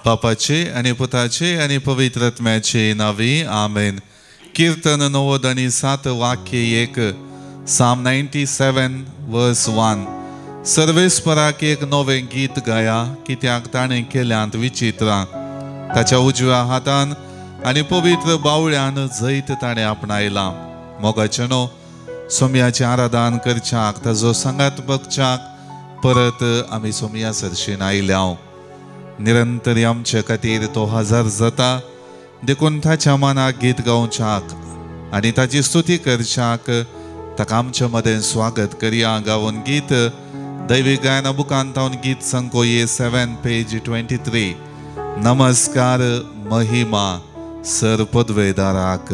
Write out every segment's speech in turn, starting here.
बापाचे आणि पुताचे आणि पवित्र आत्म्याचे नावे आमेन. कीर्तन 97 वाक्य 1 Psalm 97 verse 1. सर्वेस्पराक एक नवे गीत गाया, कित्याक ताणें केल्यांत विचित्रां. ताच्या उजव्या हातान आनी पवित्र बावळ्यान जैत ताणें आपणायलां. मोगाचेनो, सोमयाचें आराधन करच्याक, ताजो सांगात बगच्याक परत आमी सोमया सरशीन आयल्या. निरंतरी आमचे खातीर तो हजर जाता. देखून ताच्या मनाक गीत गावच्याक आनी ताची स्तुती करच्याक ताका आमच्या मदें स्वागत करया. गावन गीत दैवीक गायना बुकांत हांव गीत संकोये 7 page 23. नमस्कार महिमा सर पदवेदाराक.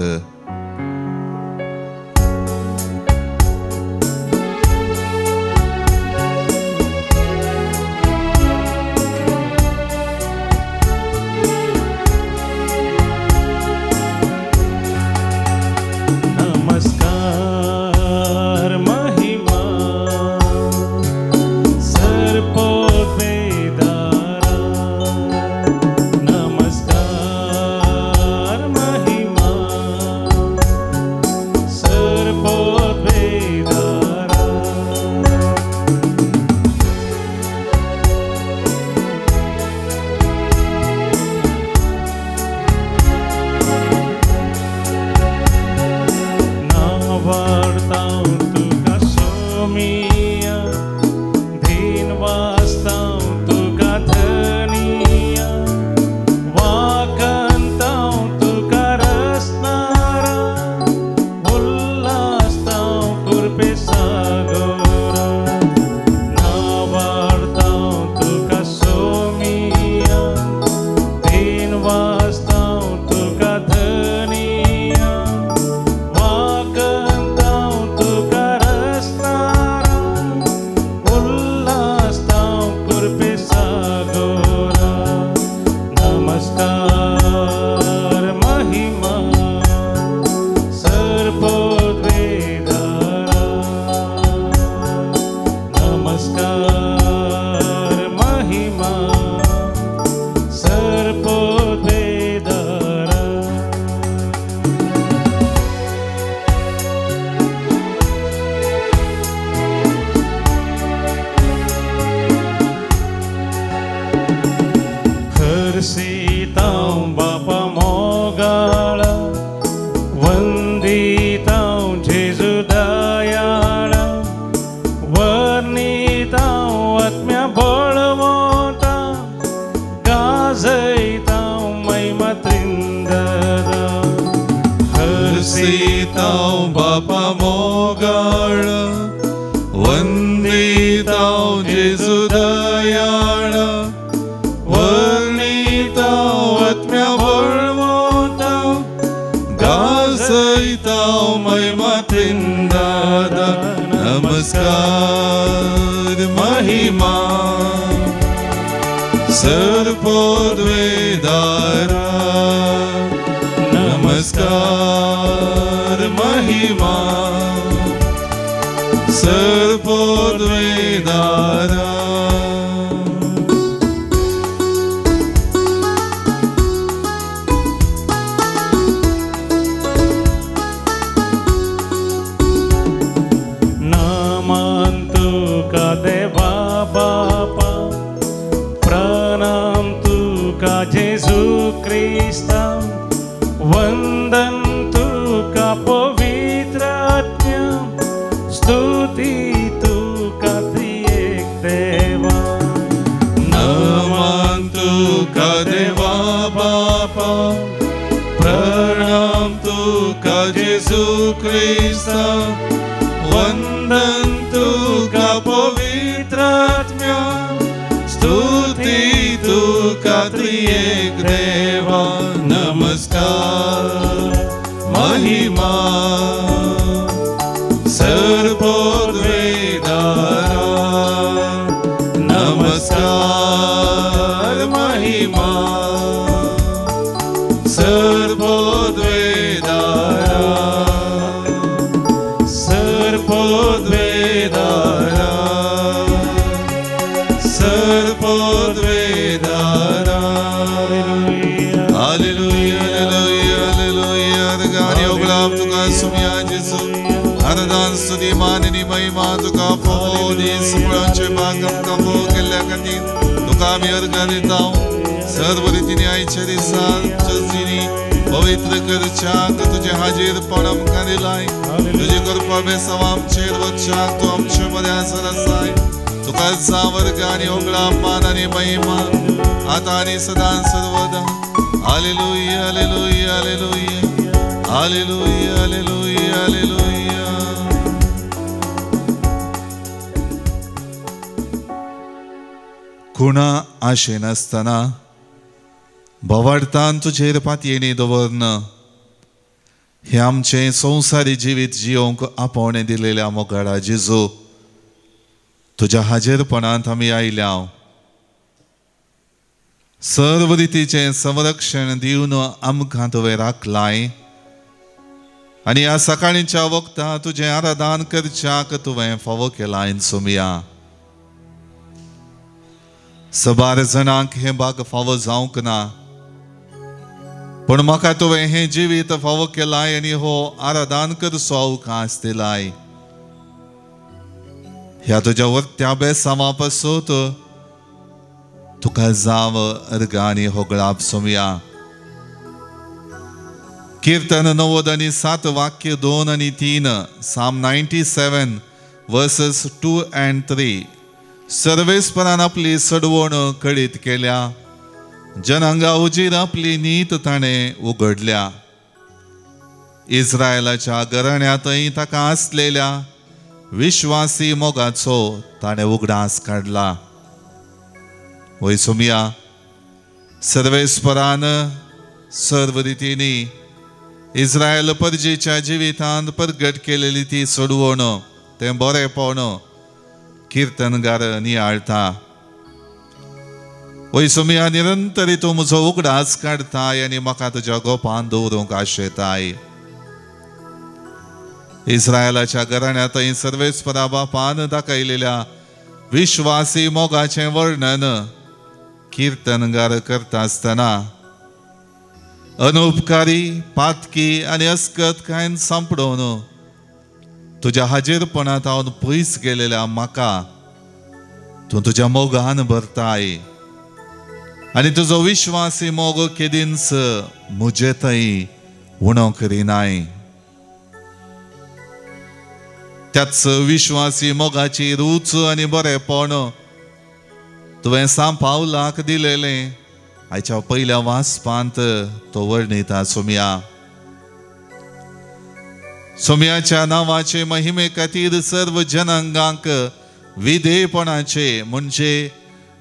नमस्कार महिमा सर पदवेदारा. नमस्कार महिमा सर पदवेदारा. देवा बापा प्रणाम तुका जेजू ख्रिस्ता. वंदन तुका पवित्र आत्म्या. स्तुती तुका त्रिएक देवा. नमन तुका देवा बापा प्रणाम तुका जेजू ख्रिस्ता. वंदन तुका पवित्र आत्म्या. स्तुती तुका त्रिएक देवा. नमस्कार महिमा सर पदवेदारा. नमस्कार महिमा सर पदवेदारा. सर पदवेदारा. सर पदवेदारा. स्तुती मान आनी महिमा तुका फोवो दीस फळांचे भागम कबो केल्ल्या खातीर तुका आमी अर्घां दिता सर्व रितीने आयच्या दिसार चर्चीनी पवित्र करच्याक तुजे हाजीरपण आमकां दिलाय तुजी कृपा बेसांव आमचेर वचच्याक तूं आमचे मदें हजर आसाय तुका वर्ग आनी होगळा मान आनी महिमा आतां आनी सदां सर्वदा hallelujah hallelujah hallelujah hallelujah hallelujah hallelujah कुणा आशे नासतना भवार्थान तुजेर पातयेणी दवरन हे आमचे संवसारी जिवीत जियोंक आपण दिलेल्या मोगाळा जेजू तुज्या हाजेरपणांत आमी आयल्या सर्व रितीचे संरक्षण दिवन आमकां तुवें राखलाय आनी ह्या सकाळीच्या वक्तां तुजें आराधन करच्याक तुवें फावो केलाय सोमिया सबार जाणांक हे भाग फावो जावंक ना पण म्हाका तुवें हें जिवीत फावो केलाय आनी हो आराधन करचो अवकाश दिलाय ह्या तुज्या वर्त्या बेसांवा पासून तुका जाव अर्घ आनी होगळाप सोमिया कीर्तन 90:7 वाक्य 2 आनी 3 Psalm 97 verses 2 and 3 सर्वेस्परान आपली सडवण कडीत केल्या जनांगा उजीर आपली नीत ताणें उगडल्या इस्रायलाच्या घराण्यांतय ताका आसलेल्या विश्वासी मोगाचो ताणें उगडास काडला वय सोमिया सर्वेस्परान सर्व रितीनी इस्रायल परजेच्या जिवितांत प्रगट केलेली ती सडवण तें बरेंपण कीर्तनगार नियाळता वय सोमिया निरंतरी तूं म्हजो उगडास काडताय आनी म्हाका तुज्या गोपान दवरूंक आशेताय इस्रायलाच्या घराण्यांतय सर्वेस्परा बापान दाखयलेल्या विश्वासी मोगाचें वर्णन कीर्तनगार करता आसतना अनुपकारी पातकी आनी अस्कतकायेन सांपडोवन तुज्या हाजीरपणांत हांव पयस गेलेल्या म्हाका तूं तुज्या मोगान भरताय आनी तुजो विश्वासी मोग केदींच म्हजेतय उणो करिनाय त्याच विश्वासी मोगाची रूच आनी बरेपण तुवें सांपावलाक दिलेलें आयच्या पयल्या वाचपांत तो वर्णिता सोमिया सोमियाच्या नांवाचे महिमे खातीर सर्व जनांगांक विधेयपणाचे म्हणजे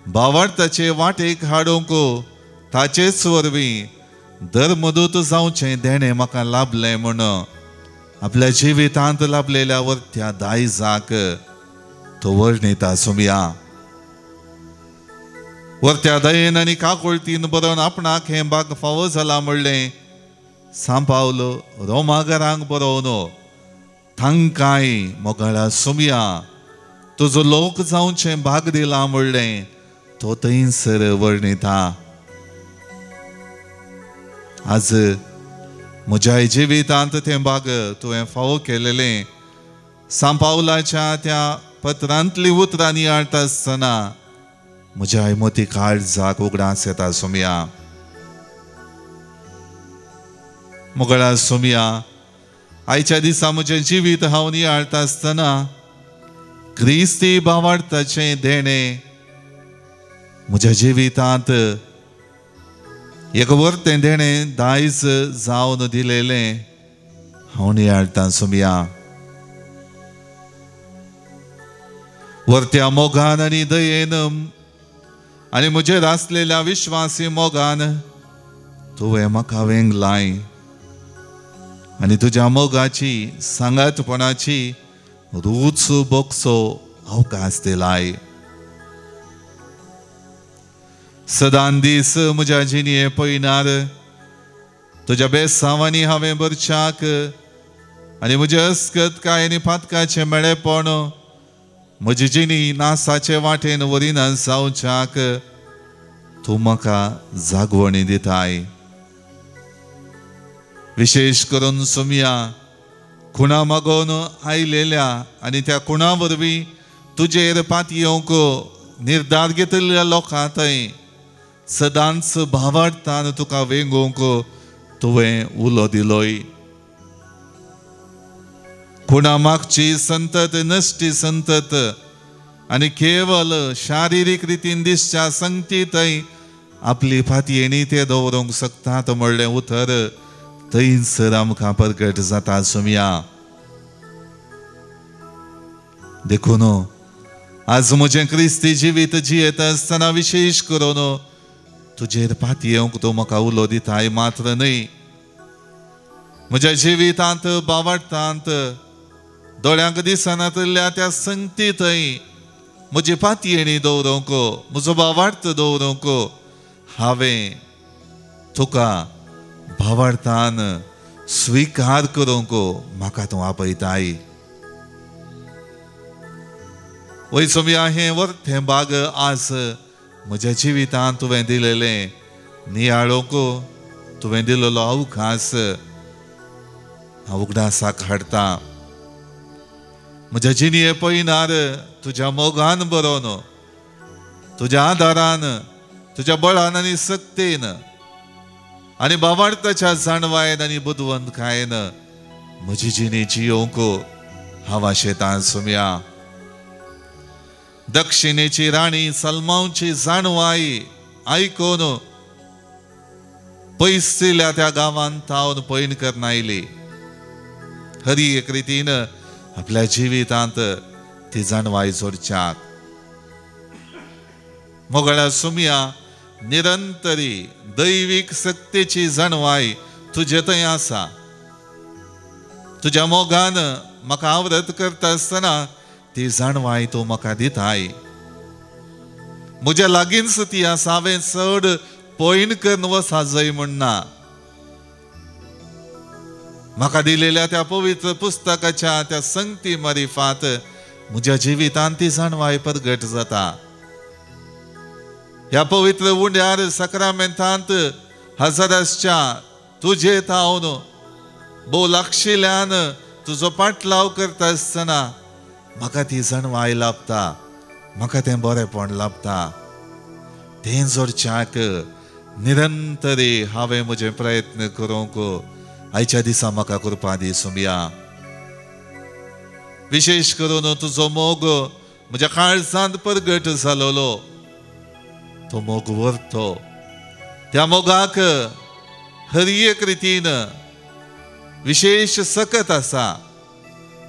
भावार्थाचे वाटेक हाडूंक ताचेच वरवीं धर्मदूत जावचें देणें म्हाका लाभलें म्हूण आपल्या जिवितांत लाभलेल्या वर्त्या दायजाक तो वर्णिता सोमिया वर्त्या दयेन आनी काकुळतीन बरोवन आपणाक हें भाग फावो जाला म्हणलें सांपावलो रोमाघरांक बरोवन तांकांय मोगाळा सोमिया तुजो लोक जावचें भाग दिला म्हणलें तो थंयसर वर्णिता आज म्हज्या जिवितांत तें भाग तुवें फावो केलेलें सांपावलाच्या त्या पत्रांतलीं उतरां नियाळटा आसतना म्हज्या मोती काळजाक उगडास येता सोमिया मोगळा सोमिया आयच्या दिसा म्हजें जिवीत हांव नियाळटा आसतना क्रिस्ती भावार्थाचें देणें म्हज्या जिवितांत एक वर्तें देणें दायज जावन दिलेलें हांव नियाळटां सोमिया वर्त्या मोगान आनी दयेन आनी म्हजेर आसलेल्या विश्वासी मोगान तुवें म्हाका वेंगलाय आनी तुज्या मोगाची सांगातपणाची रूच बोगसो अवकाश दिलाय सदां दीस म्हज्या जिणये पळयणार तुज्या बेसांवांनी हांवें भरच्याक आनी म्हज्या अस्कतकाय आनी पातकाचें मेळेपण म्हजी जिणी नासाचे वाटेन वरिना जावच्याक तूं म्हाका जागवणी दिताय विशेश करून सोमिया खुणा मागोवन आयलेल्या आनी त्या खुणा वरवीं तुजेर पात येवंक निर्धार घेतिल्ल्या लोकां थंय सदांच भावार्थान तुका वेंगोवंक तुवें उलो दिलोय. खुणा मागची संतत नश्टी संतत आनी केवल शारिरीक रितीन दिसच्या संगती थंय आपली फातयेणी ते दवरूंक शकतात म्हणलें उतर थंयसर आमकां प्रगट जाता सुमया. देखून आज म्हजें क्रिस्ती जिवीत जियेत आसतना विशेश करून तुजेर पात येवंक तूं म्हाका उलो दिताय मात्र न्हय, म्हज्या जिवितांत भावार्थांत दोळ्यांक दिसनातल्या त्या संगती थंय म्हजी पातयेणी दवरूंक म्हजो भावार्थ दवरूंक हांवें तुका भावार्थान स्विकार करूंक म्हाका तूं आपयताय. वय सुमया हें वर्थ भाग आज म्हज्या जिवितांत तुवें दिलेलें नियाळोवंक तुवें दिलेलो अवकाश हांव उगडासाक हाडटा. म्हज्या जिणये पयनार तुज्या मोगान बरोवन तुज्या आदारान तुज्या बळान आनी सक्तेन आनी भावार्थाच्या जाणवायेन आनी बुदवंतकायेन म्हजी जिणी जियोवंक हांव आशेतां सुमया. दक्षिणेची राणी सलमांची जाणवाई आयकून पयसल्या त्या गांवांत तावन पैन करन आयली. खरी एक रितीन आपल्या जिवितांत ती जाणवाई जोडच्याक. मोगळ्या सुमया निरंतरी दैवीक सक्तेची जाणवाई तुजे थंय आसा. तुज्या मोगान म्हाका आवरत करता आसतना ती जाणवाई तूं म्हाका दिताय. म्हज्या लागींच ती आसा, हांवें चड पैन करन वसा जंय म्हणना. म्हाका दिलेल्या त्या पवित्र पुस्तकाच्या त्या संगती मारिफात म्हज्या जिवितांत ती जाणवाय प्रगट जाता. ह्या पवित्र उंड्यार सक्रामेंतांत हजाराच्या तुजे थावन भोव लागशिल्ल्यान तुजो पाटलाव करता आसतना म्हाका ती जाणवाय लाभता, म्हाका तें बरेंपण लाभता. तें जोडच्याक निरंतरी हांवें म्हजे प्रयत्न करूंक आयच्या दिसा म्हाका कृपा दी सुमया. विशेष करून तुजो मोग म्हज्या काळजांत प्रगट जालोलो. तो मोग व्हरतो, त्या मोगाक हर एक रितीन विशेष सकत आसा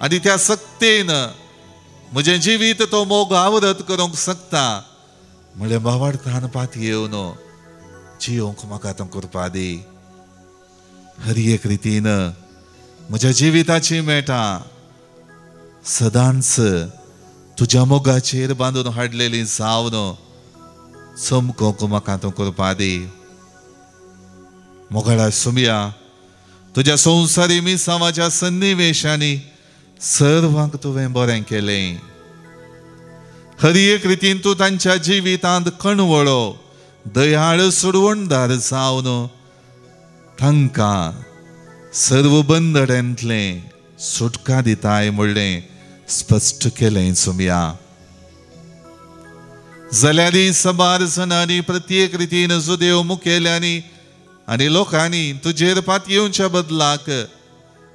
आनी त्या सक्तेन म्हजें जिवीत तो मोग आवरत करूंक शकता. म्हळ्यार भावार्थान पात येवन जियोवंक म्हाका तो कृपा दी. हर एक रितीन म्हज्या जिविताची मेटा सदांच तुज्या मोगाचेर बांदून हाडलेली जावन चमकोवंक म्हाका तो कृपा दी. मोगळा सुमया तुज्या संवसारी मिसावाच्या सन्निवेशांनी सर्वांक तुवें बरें केलें. हर एक रितीन तूं तांच्या जिवितांत कणवळो दयाळ सोडवणदार जावन तांकां सर्व बंदड्यांतलें सुटका दिताय म्हणलें स्पश्ट केलें सुमया. जाल्यार सबार जणांनी प्रत्येक रितीन जुदेव मुखेल्यांनी आनी लोकांनी तुजेर पात येवच्या बदलाक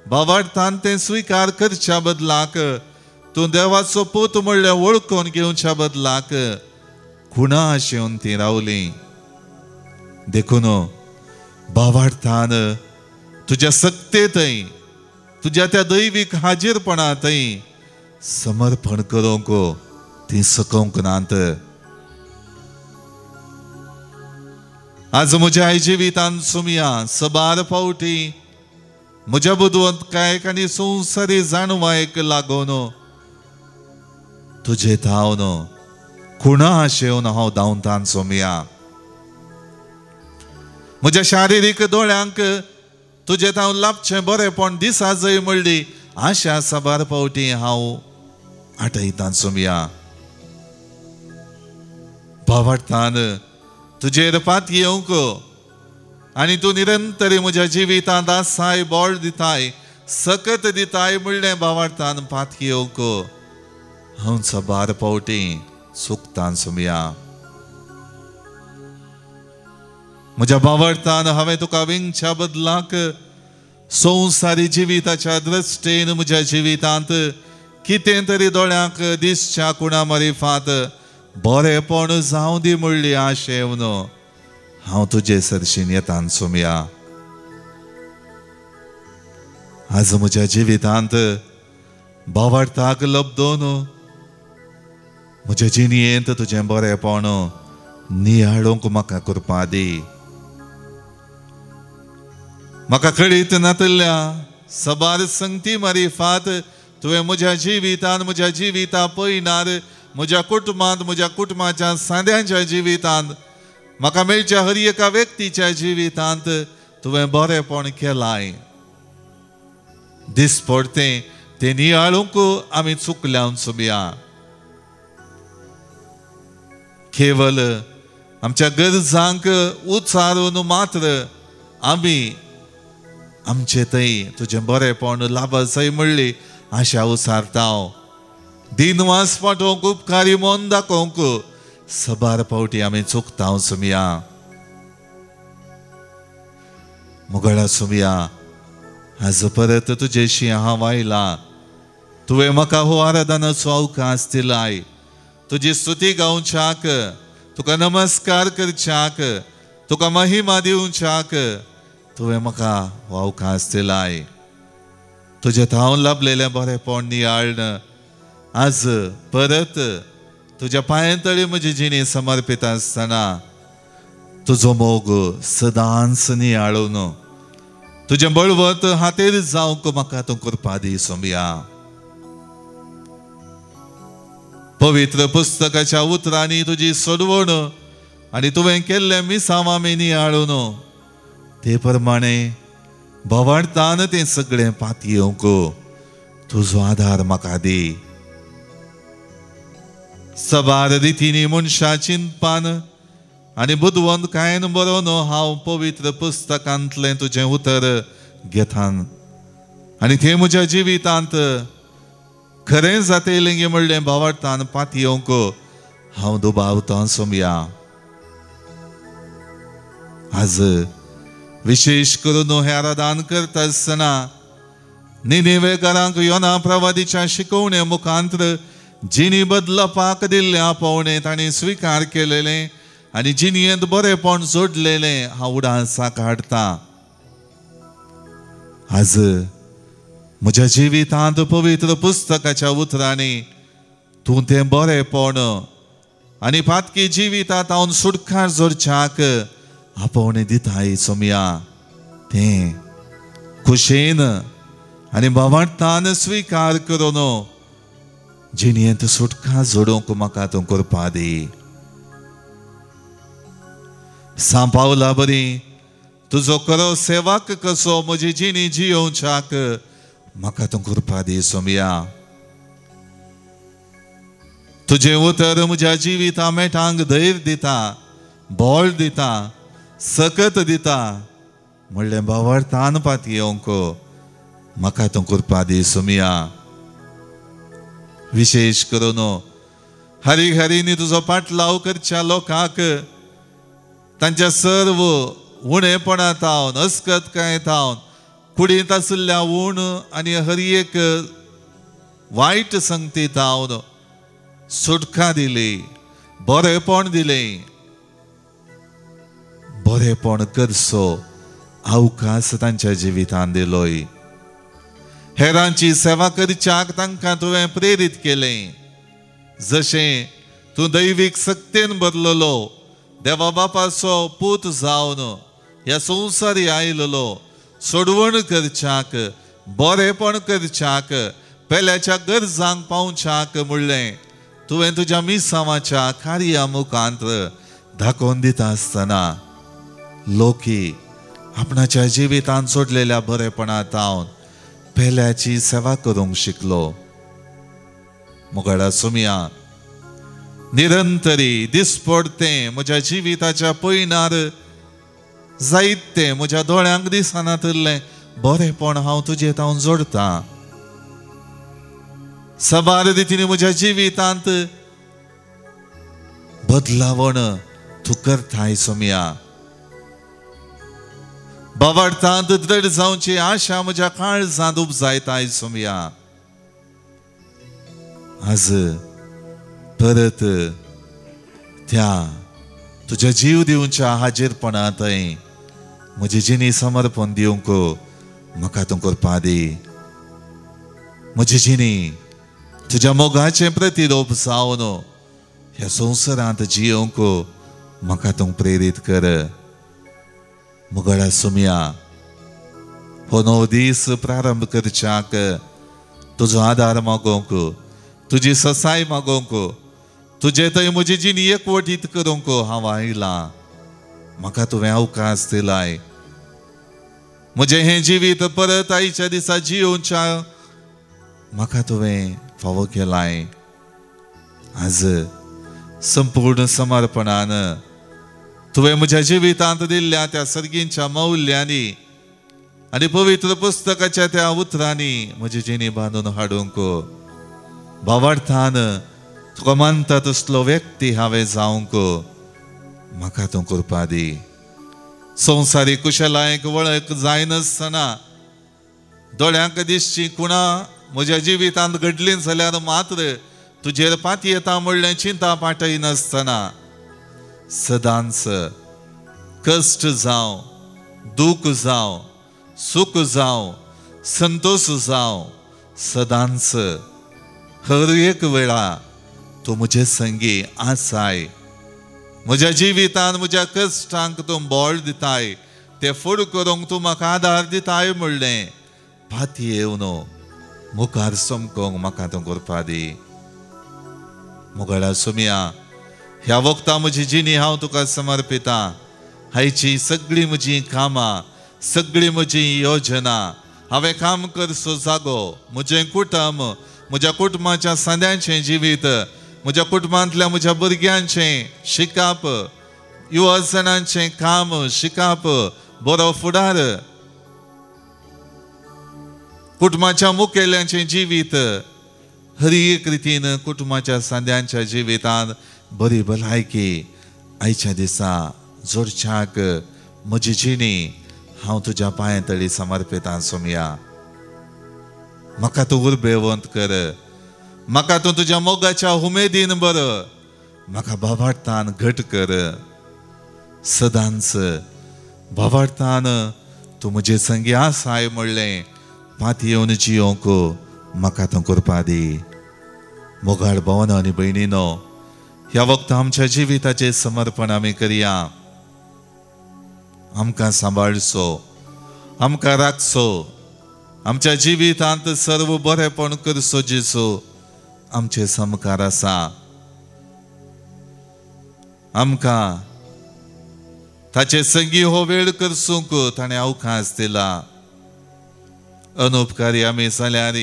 भावार्थान तें स्विकार करच्या बदलाक तूं देवाचो पूत म्हणल्यार वळखून घेवच्या बदलाक खुणा आशेवन ती रावलीं. देखून भावार्थान तुज्या सक्ते थंय तुज्या त्या दैवीक हाजीरपणा थंय समर्पण करूंक ती सकूंक नात. आज म्हज्या जिवितांत सुमया सबार फावटी म्हज्या बुदवंतकायेक आनी संवसारी जाणवायेक लागून तुजे थावन खुणा आशेवन हांव धांवतां सुमया. म्हज्या शारिरीक दोळ्यांक तुजे थावन लाभचें बरेंपण दिसा जंय म्हणली आशा सबार फावटी हांव आटयतां सुमया. भावार्थान तुजेर पात येवंक आनी तूं निरंतरी म्हज्या जिवितांत आसाय बोळ दिताय सकत दिताय म्हणलें भावार्थान पातकी येवंको हांव सबार पावटी सुकतान सुमया म्हज्या भावार्थान हांवें तुका विंगच्या बदलाक संवसारी जिविताच्या दृश्टेन म्हज्या जिवितांत कितें तरी दोळ्यांक दिसच्या कुणा मारिफात बरेपण जावं दी म्हणली आशेवन हांव तुजे सरशीन येतान सुमया आज म्हज्या जिवितांत भावार्थाक लब्धोन म्हज्या जिणयेंत तुजें बरेपण नियाळोंक म्हाका करपा दी म्हाका कळीत नातल्या सबार संगती मारिफात तुवें म्हज्या जिवितांत म्हज्या जिविता पयनार म्हज्या कुटुंबांत म्हज्या कुटुंबाच्या साद्यांच्या जिवितांत म्हाका मेळच्या हर एका व्यक्तीच्या जिवितांत तुवें बरेपण केलाय दिसपडटें तें नियाळूंक आमी चुकल्यान सुमया केवल आमच्या गरजांक उचारून मात्र आमी आमचे थंय तुजें बरेपण लाभसय म्हणली आशा उसारता दिनवास पाठोवंक उपकारी मन दाखोवंक सबार पावटी आमी चुकता सुमया मुगळा सुमया आज परत तुजेशी हांव आयला तुवें म्हाका हो आराधनाचो अवकाश दिलाय तुजी स्तुती गावच्याक तुका नमस्कार करच्याक तुका महिमा दिवच्याक तुवें म्हाका हो अवकाश दिलाय तुजे हांव लाभलेलें बरेपण नियाळन आज परत तुज्या पांयतळी म्हजी जिणी समर्पित आसतना तुजो मोग सदांच नियाळून तुजें बळवत हातेर जावंक म्हाका तूं कृपा दी सुमया पवित्र पुस्तकाच्या उतरांनी तुजी सोडवण आनी तुवें केल्लें मिसांव आमी नियाळून ते प्रमाणे भावार्थान तें सगळें पातयेवंक तुजो आधार म्हाका दी सबार रितींनी मनशा चिंतपान आनी बुदवंतकायेन बरोवन हांव पवित्र पुस्तकांतलें तुजें उतर घेतां आनी तें म्हज्या जिवितांत खरें जातलें गे म्हणलें भावार्थान पातयेवंक हांव दुबावतां सुमया आज विशेष करून हे आराधन करता आसतना निनेवेकारांक योना प्रवादीच्या शिकवणे मुखांतर जिणी बदलपाक दिल्ल्या पावणे तांणी स्विकार केलेलें आनी जिणयेंत बरेपण जोडलेलें हांव उडासाक हाडटा आज म्हज्या जिवितांत पवित्र पुस्तकाच्या उतरांनी तूं तें बरेपण आनी पातकी जिवितांत हांव सुटकार जोडच्याक आपोवणें दिताय सुमया तें खुशेन आनी भावार्थान स्विकार करून जिणयेंत सुटका जोडूंक म्हाका तूं कृपा दी सांपावला बरी तुजो खरो सेवक कसो म्हजी जिणी जियोवच्याक म्हाका तूं कृपा दी सुमया तुजें उतर म्हज्या जिविता मेटांक धैर्य दिता बळ दिता सकत दिता म्हणलें भावार्थान पातयेवंक म्हाका तूं कृपा दी सुमया विशेष करून हरी हरीनी तुजो पाटलाव करच्या लोकांक तांच्या सर्व उणेपणांत हांव अस्कतकायेंत हांव कुडींत आशिल्ल्या उण आनी हर एक वायट संगतींत हांव सुटका दिली बरेपण दिलें बरेपण करचो अवकाश तांच्या जिवितांत दिलोय हेरांची सेवा करच्याक तांकां तुवें प्रेरीत केलें जशें तूं दैवीक सक्तेन भरलेलो देवा बापाचो पूत जावन ह्या संवसारी आयिल्लो सोडवण करच्याक बरेपण करच्याक पेल्याच्या गरजांक पावच्याक म्हणलें तुवें तुज्या मिसांवाच्या कार्या मुखांतर दाखोवन दिता आसतना लोकी आपणाच्या जिवितांत सोडलेल्या बरेपणांत हांव पेल्याची सेवा करूंक शिकलो मुगडा सुमया निरंतरी दिसपडतें म्हज्या जिविताच्या पयनार जायतें म्हज्या दोळ्यांक दिसना तल्लें बरेपण हांव तुजे हांव जोडता. सबार रितीने म्हज्या जिवितांत बदलावण तूं करताय सोम्या. बाबार्थांत दृढ जावची आशा म्हज्या काळजांत उपजायताय सोम्या. आज परत त्या तुझ्या जीव दिवच्या हाजीरपणांत म्हजी जिणी समर्पण दिवंक म्हाका तूं करपा दी. म्हजी जिणी तुझ्या मोगाचे प्रतिरूप जावन ह्या संवसारांत जियोंक म्हाका तूं प्रेरीत कर. मुगळा सोम्या, हो नवो दीस प्रारंभ करच्याक तुजो आदार मागोवंक, तुजी ससाय मागोवंक, तुजे थंय म्हजी जिणी एकवटीत करूंक हांव आयलां. म्हाका तुवें अवकाश दिलाय. म्हजें हें जिवीत परत आयच्या दिसा जियोवच्या म्हाका तुवें फावो केलाय. आज संपूर्ण समर्पणान तुवें म्हज्या जिवितांत दिल्ल्या त्या सर्गींच्या मौल्यांनी आनी पवित्र पुस्तकाच्या त्या उतरांनी म्हजी जिणी बांदून हाडूंक भावार्थान तुका मानता तसलो व्यक्ती हांवें जावंक म्हाका तूं करपा दी. संवसारीक कुशलायेक वळख जायनासतना दोळ्यांक दिसची कुणा म्हज्या जिवितांत घडली जाल्यार मात्र तुजेर पाती येता म्हणलें चिंता पाटय नासतना सदांच कश्ट जावं, दूख जावं, सुख जावं, संतोष जावं, सदांच हर एक वेळा तूं म्हजे संगी आसाय. म्हज्या जिवितांत म्हज्या कश्टांक तूं बोळ दिताय, ते फूड करूंक तूं म्हाका आदार दिताय म्हणलें पाती येवन मुखार समकोंक म्हाका तूं करपा दी. मुगळा सोम्या, ह्या वक्ता म्हजी जिणी हांव तुका समर्पिता. हायची सगळी म्हजी कामां, सगळी म्हजी योजना, हांवें काम करचो जागो, म्हजें कुटुंब, म्हज्या कुटुंबाच्या सांद्यांचें जिवीत, म्हज्या कुटुंबांतल्या म्हज्या भुरग्यांचें शिकाप, युवजनांचें काम, शिकाप, बरो फुडार, कुटुंबाच्या मुखेल्यांचें जिवीत, हर एक रितीन कुटुंबाच्या सांद्यांच्या जिवितांत बरी भलायकी आयच्या दिसा जोडच्याक म्हजी जिणी हांव तुज्या पांयां तळी समर्पिता सोम्या. म्हाका तूं उर्बेवंत कर. म्हाका तूं तुज्या मोगाच्या उमेदीन बर. म्हाका भावार्थान घट कर. सदांच भावार्थान तूं म्हजे संगी आसाय म्हणलें पाती येवन जियोंक म्हाका तूं करपा दी. मोगाळ भावनो आनी भयणीनो, ह्या वक्ता आमच्या जिविताचें समर्पण आमी करया. आमकां सांबाळचो, आमकां राखचो, आमच्या जिवितांत सर्व बरेपण करचो जेजू आमचे समकार आसा. आमकां ताचे संगी हो वेळ करसूंक ताणें अवकाश दिला. अनुपकारी आमी जाल्यार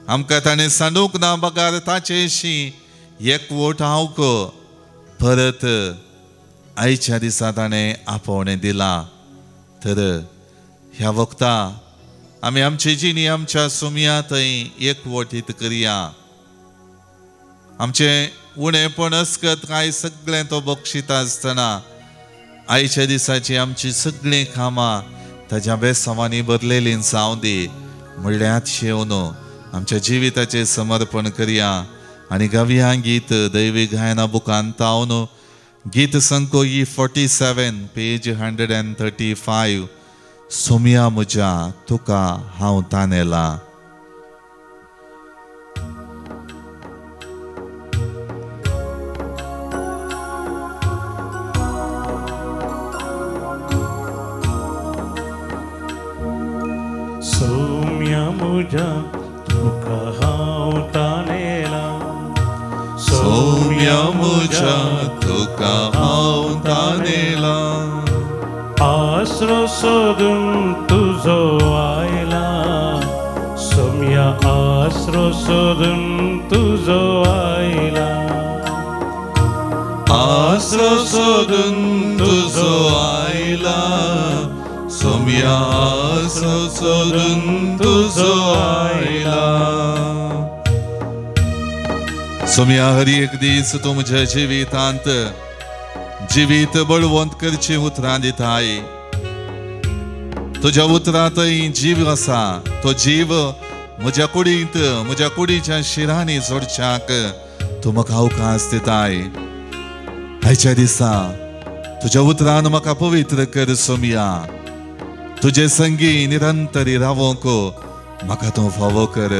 आमकां ताणें सांडूंक ना बगार ताचेशी एकवट हांवक परत आयच्या दिसा ताणें आपोवणें दिलां. तर ह्या वक्ता आमी आमची जिणी आमच्या सोम्या थंय एकवटीत करया. आमचें उणेपण अस्कत काय सगळें तो बक्षिता आसतना आयच्या दिसाची आमची सगळीं कामां ताज्या बेसांवांनी भरलेलीं जावं दी. म्हणल्यार शेवन आमच्या जिविताचें समर्पण करया आनी गावया गीत दैवी गायना बुकांत तावन गीत संकोई 47 पेज 135 सोम्या म्हज्या तुका हांव तानेला. सोम्या म्हज्या तुका हांव तानेला. सोम्या म्हज्या तुका हांव तानेला. आसरो सोदून तुजो आयला. सोम्या आसरो सोदून तुजो आयला. आसरो सोदून तुजो आयला. सोम्या आसरो सोदून तुजो आयला. सोम्या हर एक दीस तू म्हज्या जिवितांत जिवीत बळवंत करची उतरां दिताय. तुझ्या उतरांतय जीव आसा. तो जीव म्हज्या कुडींत म्हज्या कुडीच्या शिरांनी जोडच्याक तू म्हाका अवकाश दिताय. आयच्या दिसा तुझ्या उतरान म्हाका पवित्र कर सोम्या. तुझे संगी निरंतरी रावोंक म्हाका तू फावो कर.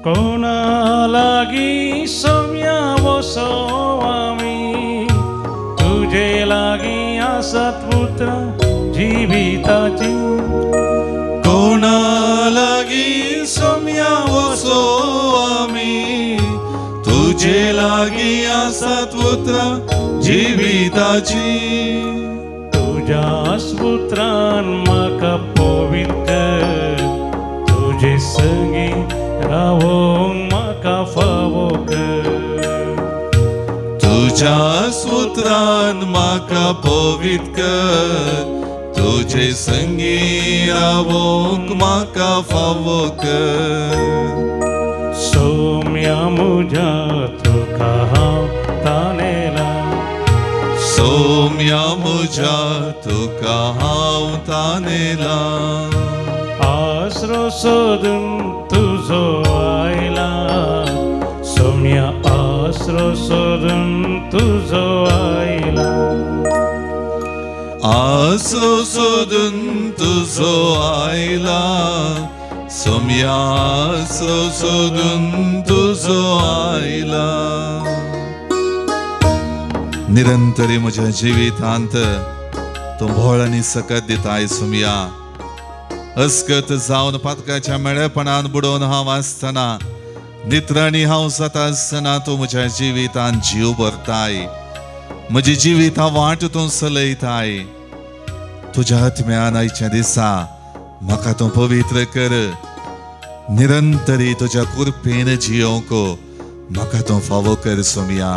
कोणा लागी सोम्या वसो आमी, तुझे लागी आसात पुत्र जिविताची. कोणा लागी सोम्या वसो आमी, तुझे लागी आसात पुत्र जिविताची. तुझ्याच पुत्रान म्हाका पवित्र, तुझे संगी रावोंक म्हाका फावो कर. तुझ्याच पुत्रान म्हाका पवित्र कर. तुझे संगी रावोंक म्हाका फावो कर. सोम्या म्हज्या तुका हांव ताणेला. सोम्या म्हज्या तुका हांव ताणेला. आसरो सोदून तुजो आयला. सोम्या आसरो सोदून तुजो आयला. आसरो सोदून तुजो आयला. सोम्या आसरो सोदून तुजो आयला. निरंतरी म्हज्या जिवितांत तूं भोळ आनी सकत दिताय सोम्या. अस्कत जावन पातकाच्या मेळेपणान बुडोवन हांव आसतना, नित्रांनी हांव जाता आसतना तूं म्हज्या जिवितांत जीव भरताय. म्हजी जिवितां वाट तूं चलयताय. तुज्या आत्म्यान आयच्या दिसा म्हाका तूं पवित्र कर. निरंतरी तुज्या कृपेन जियोंक म्हाका तूं फावो कर सोम्या.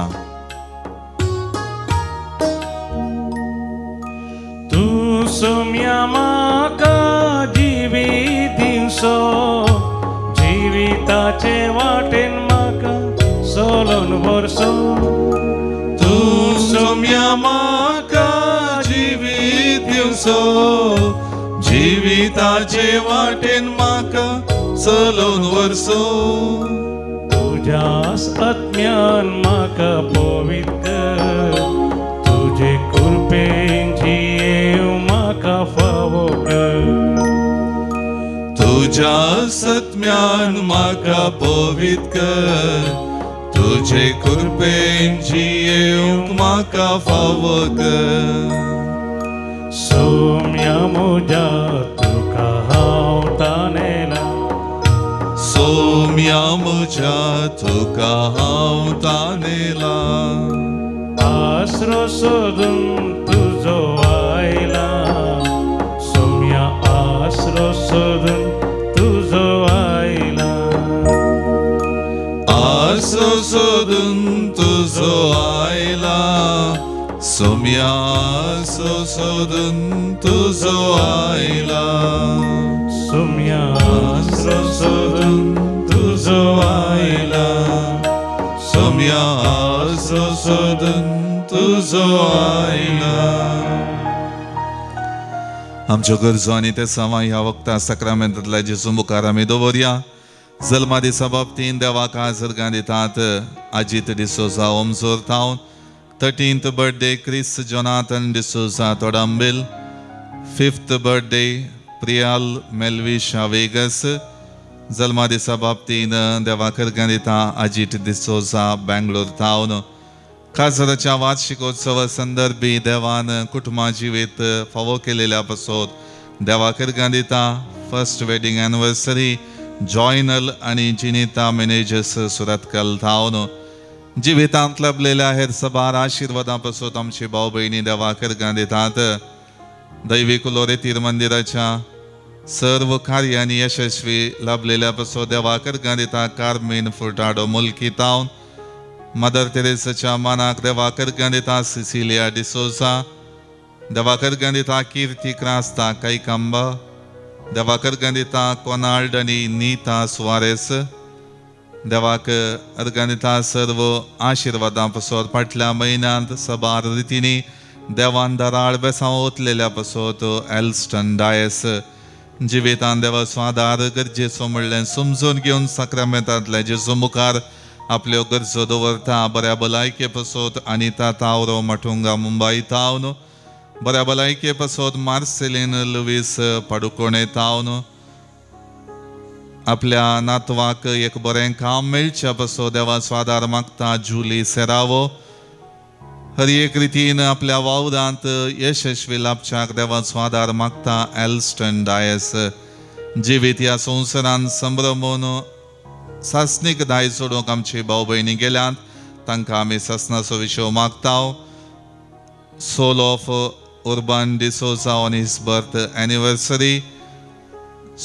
तूं सोम्या म्हाका जिवीत दिवसो, जिविताचे वाटेन म्हाका चलोन व्हरसो. तूं सोम्या म्हाका जिवीत दिवसो, जिविताचे वाटेन म्हाका चलोवन व्हरसो. तुज्याच आत्म्यान म्हाका पवित्र, तुजे कृपेन जियेव म्हाका फावो कर. तुज्या आत्म्यान म्हाका पवित्र कर. तुजे कृपेन जियेवंक म्हाका फावो कर. सोम्या म्हज्या तुका हांव ताणेला. सोम्या म्हज्या तुका हांव ताणेला. आसरो सोदून तुजो आयला. सोम्या आसरो सोदून तुजो आयला. आसरो सोदून तुजो आयला. सोम्या आसरो सोदून तुजो आयला. सोम्या आसरो सोदून तुजो आयला. सोम्या आसरो सोदून तुजो आयला. आमच्यो गरजो आनी ते सवां ह्या वक्ता सक्रामेंतांतल्या जेजू मुखार आमी दवरया. जल्मा दिसा बाबतीन देवाक आजरगां दितात. अजीत डिसोजा ओमजोर टावन. 13th birthday Chris Jonathan D'Souza Todambil. 5th birthday Priyal Melvisha Vegas. जल्मा दिसा बाबतीन देवाक अर्गां दिता अजीत डिसोजा बेंगलोर टावन. काजराच्या वार्षिकोत्सवा संदर्भी देवान कुटुंबा जिवीत फावो केलेल्या पासत देवाक अर्गां दिता. फर्स्ट वेडिंग एनिवर्सरी जॉयनल आणि जिनिता मॅनेजर्स सुरतकल टावन. जिवितांत लभलेल्या हेर सबार आशीर्वादापासून आमची भाऊ बहिणी देवाक अर्गां दितात. दैविक लोरेतीर मंदिराच्या सर्व कार्यांनी यशस्वी लाभलेल्या पासून देवाक अर्गां दिता. कार्मेन फुर्टाडो मुल्की टावन. मदर तेरेसाच्या मनाक देवा करगन दिता सिसिलिया डिसोसा, देवा करगन दिता कीर्ती क्रास्ता कैकंबा, देवा करगन दिता कोनाल्ड आनी नीता सुवारेस, देवाक अर्गन दिता सर्व आशिर्वादां पासत फाटल्या म्हयन्यांत सबार रितींनी देवान दराळ बेसांव ओतलेल्या पासत एल्स्टन डायस जिवितान देवा स्वादार गरजेचो म्हणलें समजून घेवन साक्रामेंतांतले जेजू मुखार आपल्यो गरजो दवरता. बऱ्या भलायके पासत अनिता तावरो मठुंगा मुंबई तावन, बऱ्या भलायके पासत मार्सेलीन लुईस पाडुकोणे तावन, आपल्या नातवाक एक बरें काम मेळच्या पासत देवा स्वादार मागता. जुली सेरावो हर एक रितीन आपल्या वावरांत यशस्वी लाभच्याक देवा स्वादार मागता. एल्स्टन डायस जिवीत ह्या संवसारान संभ्रमून सासणीक दाय सोडूंक आमची भाव भयणी गेल्यांत, तांकां आमी सासणाचो विशय मागता. Soul of Urban D'Souza on his birth anniversary,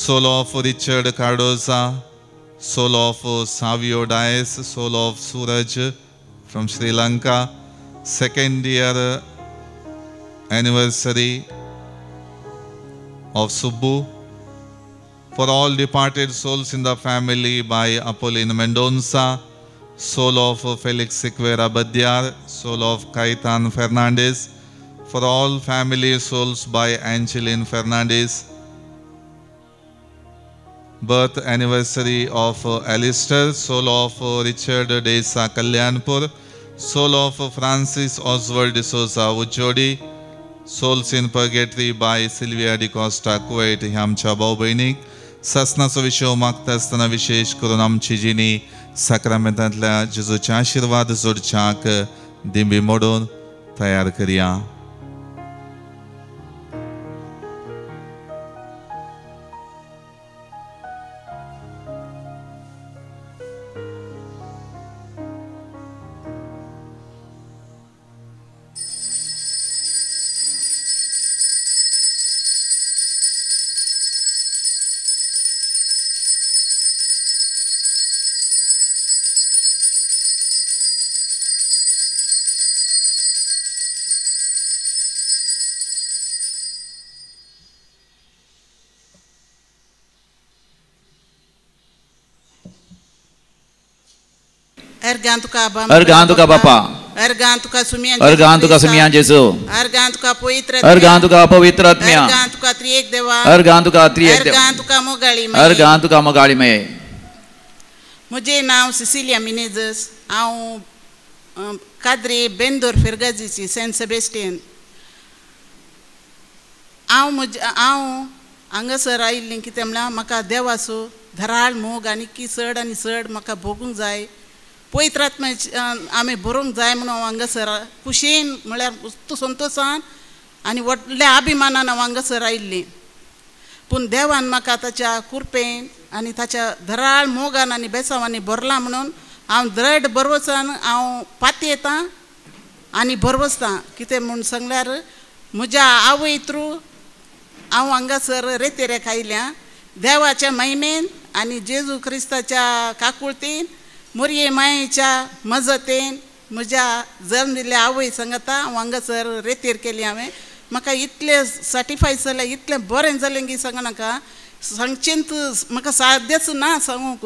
soul of Richard Cardozo, soul of Savio Dias, soul of Suraj from Sri Lanka, second year anniversary of Subbu, for all departed souls in the family by Apolline Mendonça, soul of Felix Siqueira Badiar, soul of Caitan Fernandez, for all family souls by Angeline Fernandez, birth anniversary of Alistair, soul of Richard Desa Kalyanpur, soul of Francis Oswald D'Souza Ujjodi, souls in purgatory by Sylvia Di Costa Kuwait. ह्या आमच्या भाव भयणीक सासणाचो विशय मागता आसतना विशेष करून आमची जिणी साक्रामेंतांतल्या जेजूचे आशिर्वाद जोडच्याक दिंबी मोडून तयार करया. Ergantuka Papa, Ergantuka Sumian, Ergantuka Sumian Jesu, Ergantuka Poitra, Ergantuka Pavitratmya, Ergantuka Triek Deva, Ergantuka Triek Deva, Ergantuka Mogali, Ergantuka Mogali May. मुझे नाम सिसिलिया मिनेजस आऊं काद्रे बेंदोर फिरगाजीची सेंट सेबेस्टियन आऊं हांगासर आयिल्लें कितें म्हणल्यार म्हाका देवाचो धराळ मोग आनी की चड आनी चड म्हाका भोगूंक जाय, पवित्र आत्म्याचे आमी बरोवंक जाय म्हणून हांव हांगासर खुशेन म्हळ्यार वस्तू संतोशान आनी व्हडल्या अभिमानान हांव हांगासर आयिल्लें. पूण देवान म्हाका ताच्या कृपेन आनी ताच्या धराळ मोगान आनी बेसांवांनी भरलां म्हणून हांव दृढ बरवसान हांव पाती येतां आनी बरवसतां. कितें म्हूण सांगल्यार म्हज्या आवय थ्रू हांव हांगासर रेतेरेक आयल्यां. देवाच्या महिमेन आनी जेजू क्रिस्ताच्या काकुळतेन मोरये मायेच्या मजतेन म्हज्या जल्म दिल्ल्या आवय सांगता हांव हांगासर रेतेर केली. हांवें म्हाका इतलें सर्टिफाय जालें, इतलें बरें जालें की सांगनाका, सांगचेंत म्हाका साध्यच ना सांगूंक.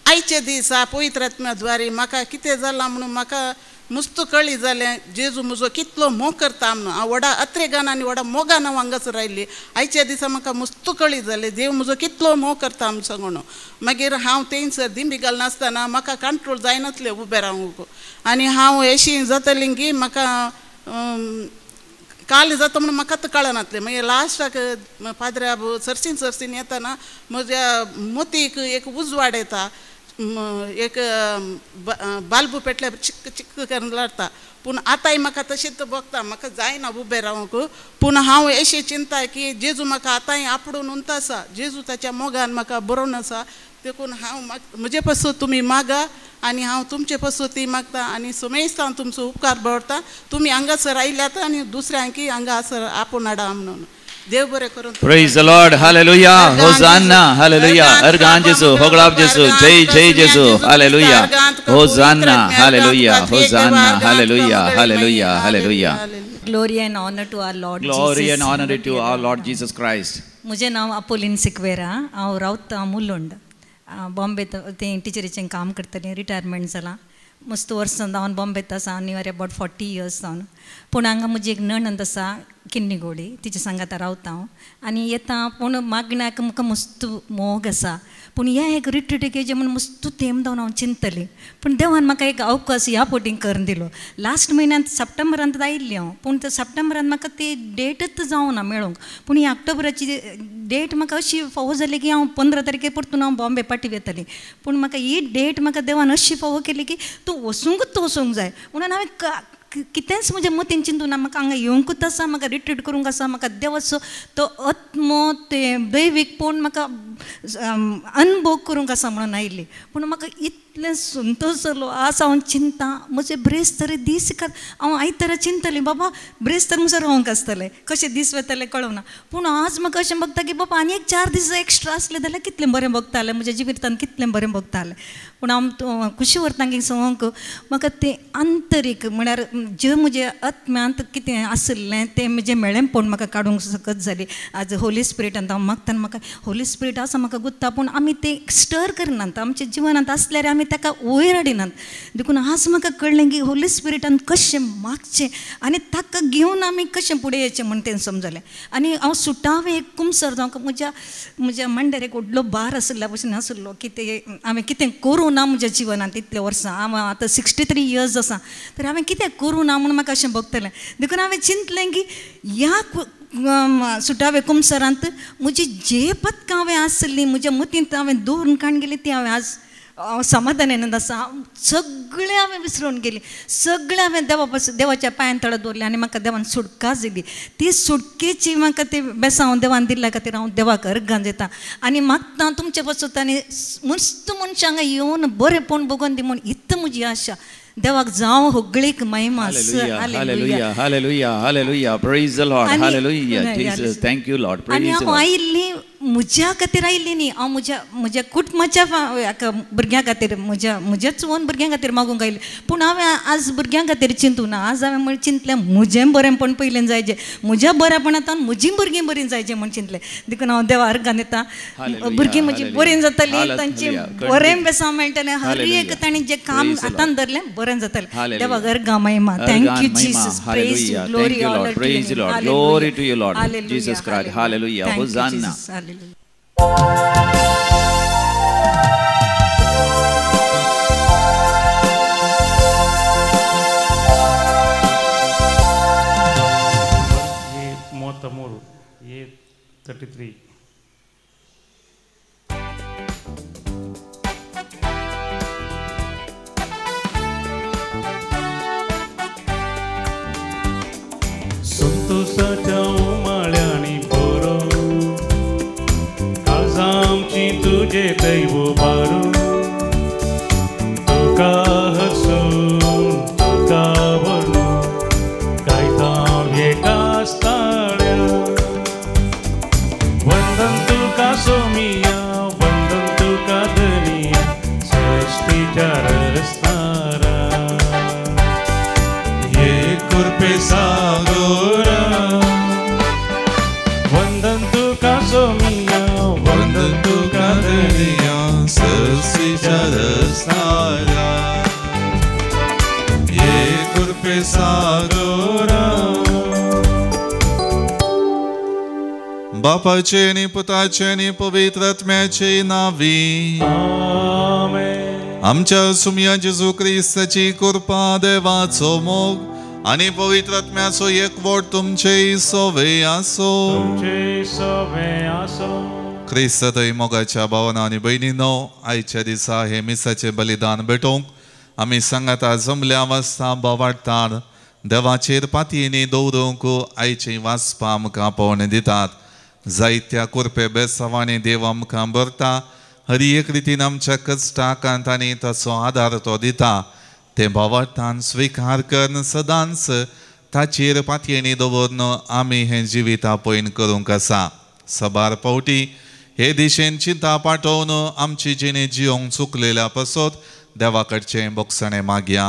आयचे दीस पवित्र आत्म्याद्वारे म्हाका कितें जालां म्हणून म्हाका मस्त कळ्ळी जालें जेजू म्हजो कितलो मोग करता म्हणून. हांव व्हडा अत्रेगान आनी व्हडा मोगान हांव हांगासर आयिल्ली. आयच्या दिसा म्हाका मस्त कळ्ळी जालें देव म्हजो कितलो मोग करता म्हणून सांगून. मागीर हांव थंयसर दिंडी घालनासतना म्हाका कंट्रोल जायनासलें उबें रावूंक आनी हांव अशीं जातालीं की म्हाका काल जाता म्हणून म्हाकाच कळनासलें. मागीर लास्टाक पाद्र्या सरसीन येताना म्हज्या मोतीक एक उजवाड येता, एक बाल्बू पेटल्यार चिक्क चिक्क करून लाडटा. पूण आतांय म्हाका तशेंच भोगता, म्हाका जायना उबें रावंक. पूण हांव अशी चिंता की जेजू म्हाका आतांय आपडून उंत आसा, जेजू ताच्या मोगान म्हाका बरोवन आसा. देखून हांव म्हजे पासून तुमी मागा आनी हांव तुमचे पासून ती मागता आनी सुमेस्तान तुमचो उपकार भरता. तुमी हांगासर आयल्यात आनी दुसऱ्यांकी हांगासर आपूण हाडा म्हणून. देव बरें करून Praise the Lord. Hallelujah. Hosanna. Hallelujah. Argan Jesu. Hoglab Jesu. Jai Jesu. Hallelujah. Hosanna. Hallelujah. Hosanna. Hallelujah. Hallelujah. Hallelujah. Glory and honor to our Lord Glory Jesus. and honor to our Lord Jesus Christ. म्हजें नांव अपोलीन सिक्वेरा. हांव रावतां मुलुंड. बॉम्बेत तें टिचरीचें काम करतलें. Retirement जालां. मस्त वर्सां जावन बॉम्बेत आसा. नियर अबाउट 40 years जावन. पूण हांगा म्हजी एक नणंद आसा किन्नीगोडी. तिचे सांगाता रावता हांव. आनी येता पूण मागण्याक म्हाका मस्त मोग आसा. पूण ह्या एक रिट्रीट हेजे म्हण मस्त तेम जावन हांव चिंतली. पूण देवान म्हाका एक अवकाश ह्या पोटींग करून दिलो. लास्ट म्हयन्यांत सप्टेंबरांत आयिल्ली हांव. पूण त्या सप्टेंबरांत म्हाका ती डेटच जावना मेळोंक. पूण ही ऑक्टोबराची डेट म्हाका अशी फावो जाली की हांव 15 तारखे परतून हांव बॉम्बे पाटी येतली. पूण म्हाका ही डेट म्हाका देवान अशी फावो केली की तूं वचूंक जाय म्हणून हांवें कितेंच म्हज्या मतीन चिंतूना. म्हाका हांगा येवंकूच आसा. म्हाका रिट्रीट करूंक आसा. म्हाका देवाचो तो आत्मो तें दैवीक पळोवन म्हाका अनुभव करूंक आसा म्हणून आयिल्ली. पूण म्हाका इतलें संतोश जालो. आज हांव चिंता म्हजे ब्रेस्तार दीस हांव आयतारा चिंतली बाबा ब्रेस्तार म्हणसर रावंक आसतलें. कशें दीस वयतले कळना. पूण आज म्हाका अशें भोगता की बाबा आनी एक 4 दीस एक्स्ट्रा आसले जाल्यार कितलें बरें भोगतालें. म्हज्या जिवितांत कितलें बरें भोगतालें. पूण हांव खुशी व्हरता की सांगूंक म्हाका तें आंतरीक म्हळ्यार जे म्हज्या आत्म्यांत कितें आसलें तें म्हजें मेळ्ळें पळोवन म्हाका काडूंक सकत जाली. आज होली स्पिरिटांत हांव मागता म्हाका होली स्पिरीट आसा म्हाका गुत्ता. पूण आमी तें स्टर करनात. आमच्या जिवनांत आसल्यार आमी ताका वयर हाडिनात. देखून आज म्हाका कळ्ळें की होली स्पिरिटान कशें मागचें आनी ताका घेवन आमी कशें फुडें येचें म्हण तें समजलें. आनी हांव सुटावें एक कुमसर जावंक म्हज्या मांड्यार एक व्हडलो भार आसल्या भशेन आसलो की तें हांवें कितें करूं ना म्हज्या जिवनांत इतल्या वर्सां. हांव आतां 63 years आसा. तर हांवें कितें करूं ना म्हूण म्हाका अशें भोगतलें. देखून हांवें चिंतलें की ह्या सुटावे कुमसरांत म्हजी जे पदकां हांवें आसली म्हज्या मतींत हांवें दवरून काण गेली ती हांवें आज समाधानान आसा. सगळें हांवें विसरून गेली. सगळें हांवें देवाच्या पांयां तळा दवरलें आनी म्हाका देवान सुटका दिली. ती सुटकेची म्हाका ते बेसांव देवान दिल्ल्या खातीर हांव देवाक अर्गां दितां आनी मागता तुमचे पासून आनी मस्त मनशां हांगा येवन बरेंपण भोगोन दी म्हूण इत्त म्हजी आशा. देवाक जावं होगळीक महिमा. Hallelujah. Hallelujah. Hallelujah. Praise the Lord. Hallelujah. Jesus. Thank you Lord. Praise the Lord. हांव आयिल्ली म्हज्या खातीर आयिल्ली न्ही. हांव म्हज्या कुटुंबाच्या भुरग्यां खातीर म्हज्याच ओन भुरग्यां खातीर मागूंक आयली. पूण हांवें आज भुरग्यां खातीर चिंतूना. आज हांवें म्हण चिंतलें म्हजें बरेंपण पयलें जायचें. म्हज्या बऱ्यापणांतल्यान म्हजीं भुरगीं बरीं जायचें म्हण चिंतलें. देखून हांव देवा अर्गां दितां. भुरगीं म्हजीं बरीं जातलीं. तांचें बरें बेसांव मेळटलें. हर एक तांणी जें काम हातान धरलें बरें जातलें. देवाक अर्गां महिमा. Thank you Jesus. Praise you. Glory honour Praise you Lord. Glory to you Lord. Jesus Christ. Hallelujah. Hosanna. ये 33 ये 33 संतोषाच्या उमाळ्यांनी बरो काळजांची तुझे दैव बारो तुका हसून तुका म्हणून गायता भेटासताळ्या वंदन तुका सोमिया वंदन तुका धनिया सृष्टीच्या रस्तारा ये कृपे सागोरा वंदन तुका सोमिया वंदन तुका धनिया सृष्टीच्या रस्तारा ये कृपे सागोरा. बापाचे आणि पुताचे आणि पवित्र आत्म्याचे नावी. आमेन. आमच्या सुमया जेजू ख्रिस्ताची कृपा देवाचो मोग आणि पवित्र आत्म्याचो एकवट तुमचे सोवे आसो. तुमचे सोवे आसो. ख्रिस्त थंय मोगाच्या भावना आणि बहिणीनो आयच्या दिसा हे मिसाचे बलिदान भेटोवंक आमी सांगाता जमल्या वाजता बोवाडटात. देवाचेर पातयेनी दवरूंक आयची वाचपा आमकां पावोवन दितात. जायत्या कुरपे बेसांवांनी देव आमकां भरता. हर एक रितीन आमच्या कश्टांत आनी ताचो आदार तो दिता. ते भावार्थान स्विकार करन सदांच ताचेर पातयेणी दवरून आमी हें जिवीता पयन करूंक आसा. सबार पावटी हे दिशेन चिंता पाठोवन आमची जिणे जियोंक चुकलेल्या पासत देवा कडचें बोगसणें मागया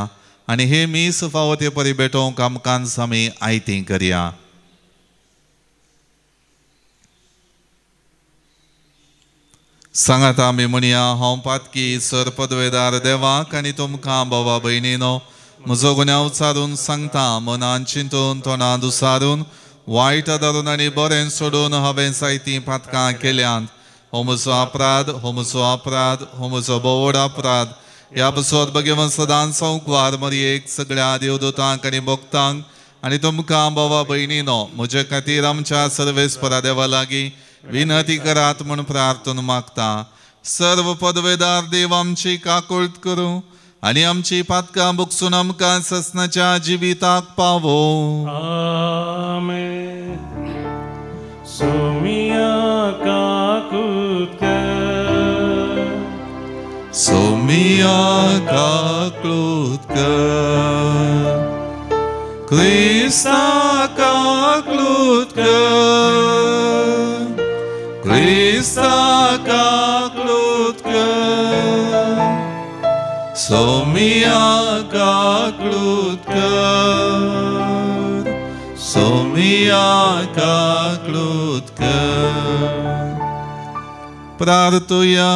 आनी हे मीस फावो ते परी भेटोवंक आमकांच आमी आयती करया. सांगात आमी म्हणया, हांव पातकी सर पदवेदार देवाक आनी तुमकां भावा भयणीनो म्हजो गुन्यांव विचारून सांगता. मनान चिंतून तोंडांत उसारून वायट धरून आनी बरें सोडून हांवें जायतीं पातकां केल्यांत. हो म्हजो अपराध, हो म्हजो अपराध, हो म्हजो बोवड अपराध. ह्या पासत भगवंत सदांच संकवार मरयेक सगळ्या देवदूतांक आनी भक्तांक आनी तुमकां भावा भयणीनो म्हजे खातीर आमच्या सर्वेस्परा देवा लागीं विनंती करात म्हूण प्रार्थना मागता. सर्व पदवेदार देव आमची काकुळट करूं आनी आमची पातकां बुकसून आमकां ससनाच्या जिविताक पावो. आमेन. सोमिया काकुळट कर, सोमिया काकुळट कर, क्रिस्ता काकुळट कर, क्रिस्ता काकुळट कर, सोमिया काकुळट कर, सोमिया काकुळट कर. प्रार्थुया.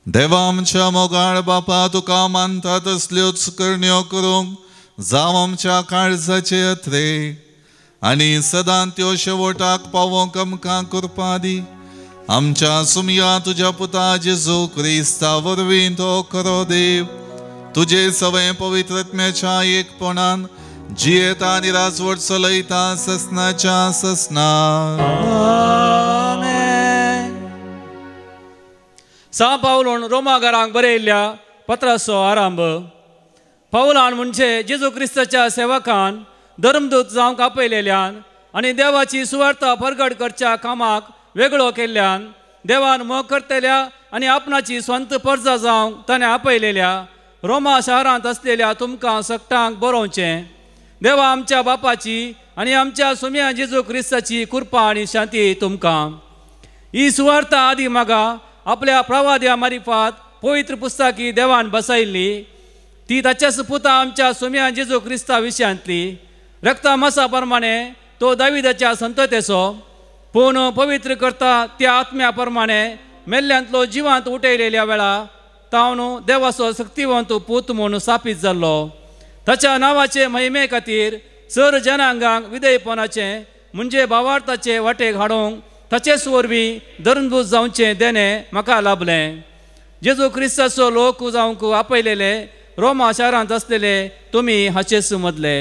देवा आमच्या मोगाळ बापा तुका मानता तसल्योच करण्यो करूंक जावं आमच्या काळजाचे अथरे आनी सदां त्यो शेवटाक पावोंक आमकां कृपा दी. आमच्या सुमया तुज्या पुता जेजू क्रिस्ता वरवीं तो खरो देव तुजे सवय पवित्रत्म्याच्या एकपणान जियेता आनी राजवट चलयता ससनाच्या ससना. सा पावलोन रोमागारांक बरयल्ल्या पत्राचो आरंभ. पावलान म्हणजे जेजू क्रिस्ताच्या सेवकान धर्मदूत जावंक आपयलेल्यान आनी देवाची सुवार्ता परगट करच्या कामाक वेगळो केल्ल्यान देवान मोग करतल्या आनी आपणाची स्वंत परजा जावंक ताणें आपयलेल्या रोमा शारांत आसलेल्या तुमकां सकटांक बरोवचें. देवा आमच्या बापाची आनी आमच्या सुम्या जेजू क्रिस्ताची कृपा आनी शांती तुमकां. ही सुवार्ता आदी मागा आपल्या प्रवाद्या मारिफात पवित्र पुस्तकी देवान बसयल्ली. ती ताच्याच पुता आमच्या सुम्या जेजू क्रिस्ता विशयांतली. रक्ता मासा प्रमाणे तो दाविदाच्या संततेचो पूण पवित्र करता त्या आत्म्या प्रमाणे मेल्ल्यांतलो जिवांत उठयलेल्या वेळा तावन देवाचो शक्तिवंत पूत म्हूण स्थापीत जाल्लो. ताच्या नांवाचे महिमे खातीर सर जनांगांक विधेयपणाचें म्हणजे भावार्थाचे वाटेक हाडूंक ताचेच वरवीं धर्मदूत जावचें देणें म्हाका लाभलें. जेजू क्रिस्ताचो लोक जावंक आपयलेले रोमा शारांत आसलेले तुमी हाचेच मदले.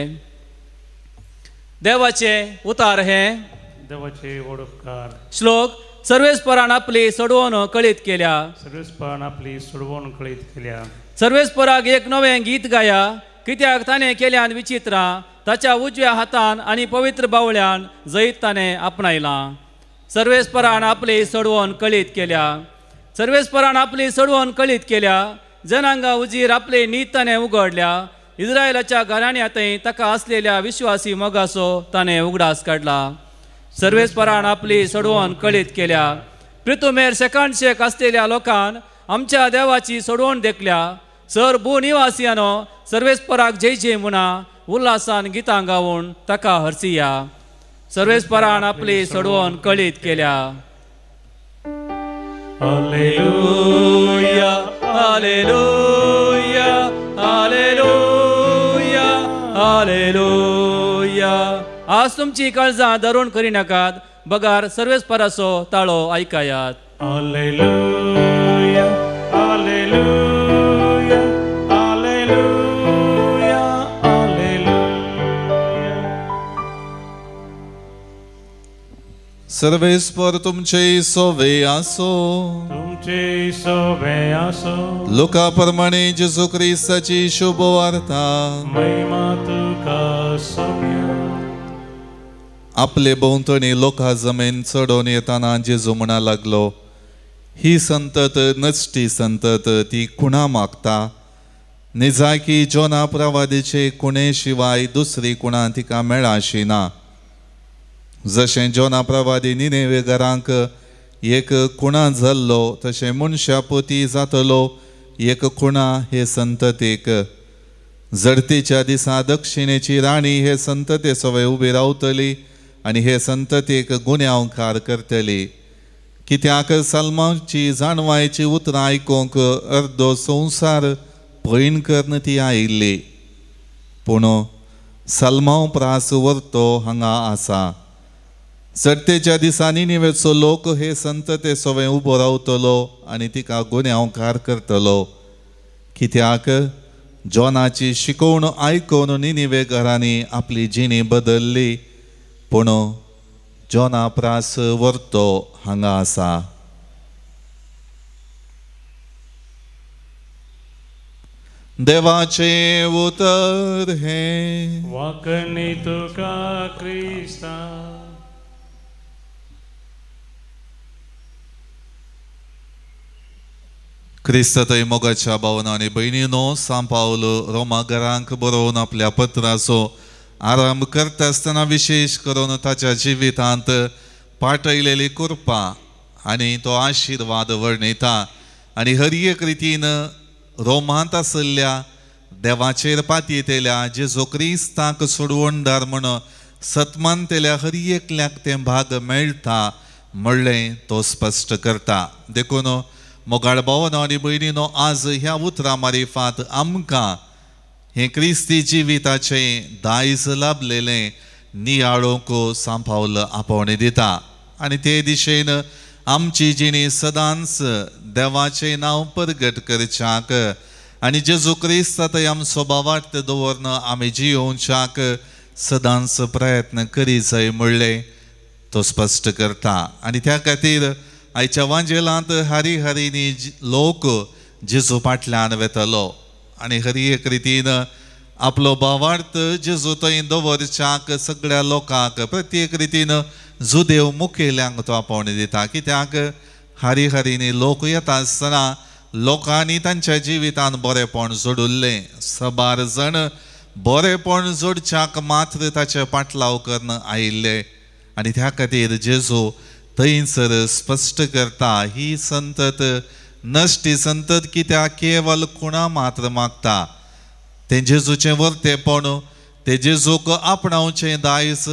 देवाचे उतार हे देवाचे वडोपकार. श्लोक. सर्वेस्परान आपली सोडवण कळीत केल्या. सर्वेस्परान आपली सोडवण कळीत केल्या. सर्वेस्पराक एक नवें गीत गाया कित्याक ताणें केल्यान विचित्रां ताच्या उजव्या हातान आनी पवित्र बावळ्यान जैत ताणें आपणायलां. सर्वेस्परान आपली सोडवण कळीत केल्या. सर्वेस्परान आपली सोडवण कळीत केल्या. जनांगा उजीर आपले नीत ताणें उगडल्या. इस्रायलाच्या घराण्यांतय ताका असलेल्या विश्वासी मोगाचो ताणें उगडास काडला. सर्वेस्परान आपली सोडवण कळीत केल्या. पृथ्वीमेर शेकांडशेक आसलेल्या लोकान आमच्या देवाची सोडवण देखल्या. सर भूनिवासियानो सर्वेस्पराक जय जय म्हणा उल्हासान गितां गावून ताका हरसिया. सर्वेस्परान आपली सोडवण कळीत केल्या. Hallelujah hallelujah hallelujah hallelujah. आज तुमची काळजां धरून करी नाकात. बगार सर्वेस्पराचो ताळो आयकायात. Hallelujah hallelujah hallelujah hallelujah. सर्वेस्पर तुमचे सोवे आसो. तुमचे सोवे आसो. लोका प्रमाणे जेजू क्रिस्ताची शुभ वार्ता. महिमा तुका सोम्या. आपले भोंवतणी लोका जमेन चडोवन येताना जेजू म्हणा लागलो, ही संतत नचटी संतत ती कुणा मागता. निजाकी जोना प्रवादीचे कुणे शिवाय दुसरी कुणा तिका मेळाशी ना. जशें जोना प्रवादी निनेवेकारांक एक कुणा जाल्लो तशें मनशा पोती जातलो एक कुणा हे संततेक. जडतीच्या दिसा दक्षिणेची राणी हे संतते सवय उबी रावतली आनी हे संततेक गुन्यांवकार करतली. कित्याक सलमाची जाणवायची उतरां आयकूंक अर्दो संवसार पैण करन ती आयिल्ली. पूण सलमांव प्रास व्हरतो हांगा आसा. सट्टेच्या दिसांनी निवेचो लोक हे संतते सवय उबो रावतलो आनी तिका गुन्यांवकार करतलो. कित्याक जोनाची शिकवण आयकून निनेवेकारांनी आपली जिणी बदलली. पूण जोना प्रास व्हरतो हांगा आसा. देवाचे उतर हे वाकणी तुका क्रिस्ता. क्रिस्ततय मोगाच्या भावना आनी भयणीनो, सान पावलो रोमाकारांक बरोवन आपल्या पत्राचो आरंभ करता आसतना विशेष करून ताच्या जिवितांत पाटयलेली कृपा आनी तो आशिर्वाद वर्णयता. आनी हर एक रितीन रोमांत आसल्या देवाचेर पातयेल्या जेजू क्रिस्ताक सोडवणदार म्हण सतमानतेल्या हर एकल्याक तें भाग मेळटा म्हणलें तो स्पश्ट करता. देखून मोगाळ भावनो आनी भयणीनो, आज ह्या उतरां मारिफात आमकां हे क्रिस्ती जिविताचें दायज लाभलेलें नियाळोवंक सान पावलो आपोवणें दिता. आनी ते दिशेन आमची जिणी सदांच देवाचें नांव परगट करच्याक आनी जेजू क्रिस्तांत आमचो भावार्थ दवरन आमी जियोवच्याक सदांच प्रयत्न करी जाय म्हणलें तो स्पश्ट करता. आनी त्या खातीर आयच्या वांजेलांत हारी हारीनी लोक जेजू फाटल्यान वेतलो आनी हर एक रितीन आपलो भावार्थ जेजू थंय दवरच्याक सगळ्या लोकांक प्रत्येक रितीन जुदेव मुखेल्यांक तो आपोवणें दिता. कित्याक हारी हारीनी लोक येता आसतना लोकांनी तांच्या जिवितान बरेपण जोडुल्लें. सबार जण बरेपण जोडच्याक मात्र ताचे पाटलाव करन आयिल्ले. आनी त्या खातीर जेजू थंयसर स्पश्ट करता, ही संतत नश्टी संतत कित्याक केवल कुणा मात्र मागता. तें जेजूचें वर्तेपण, तें जेजूक आपणावचें दायज,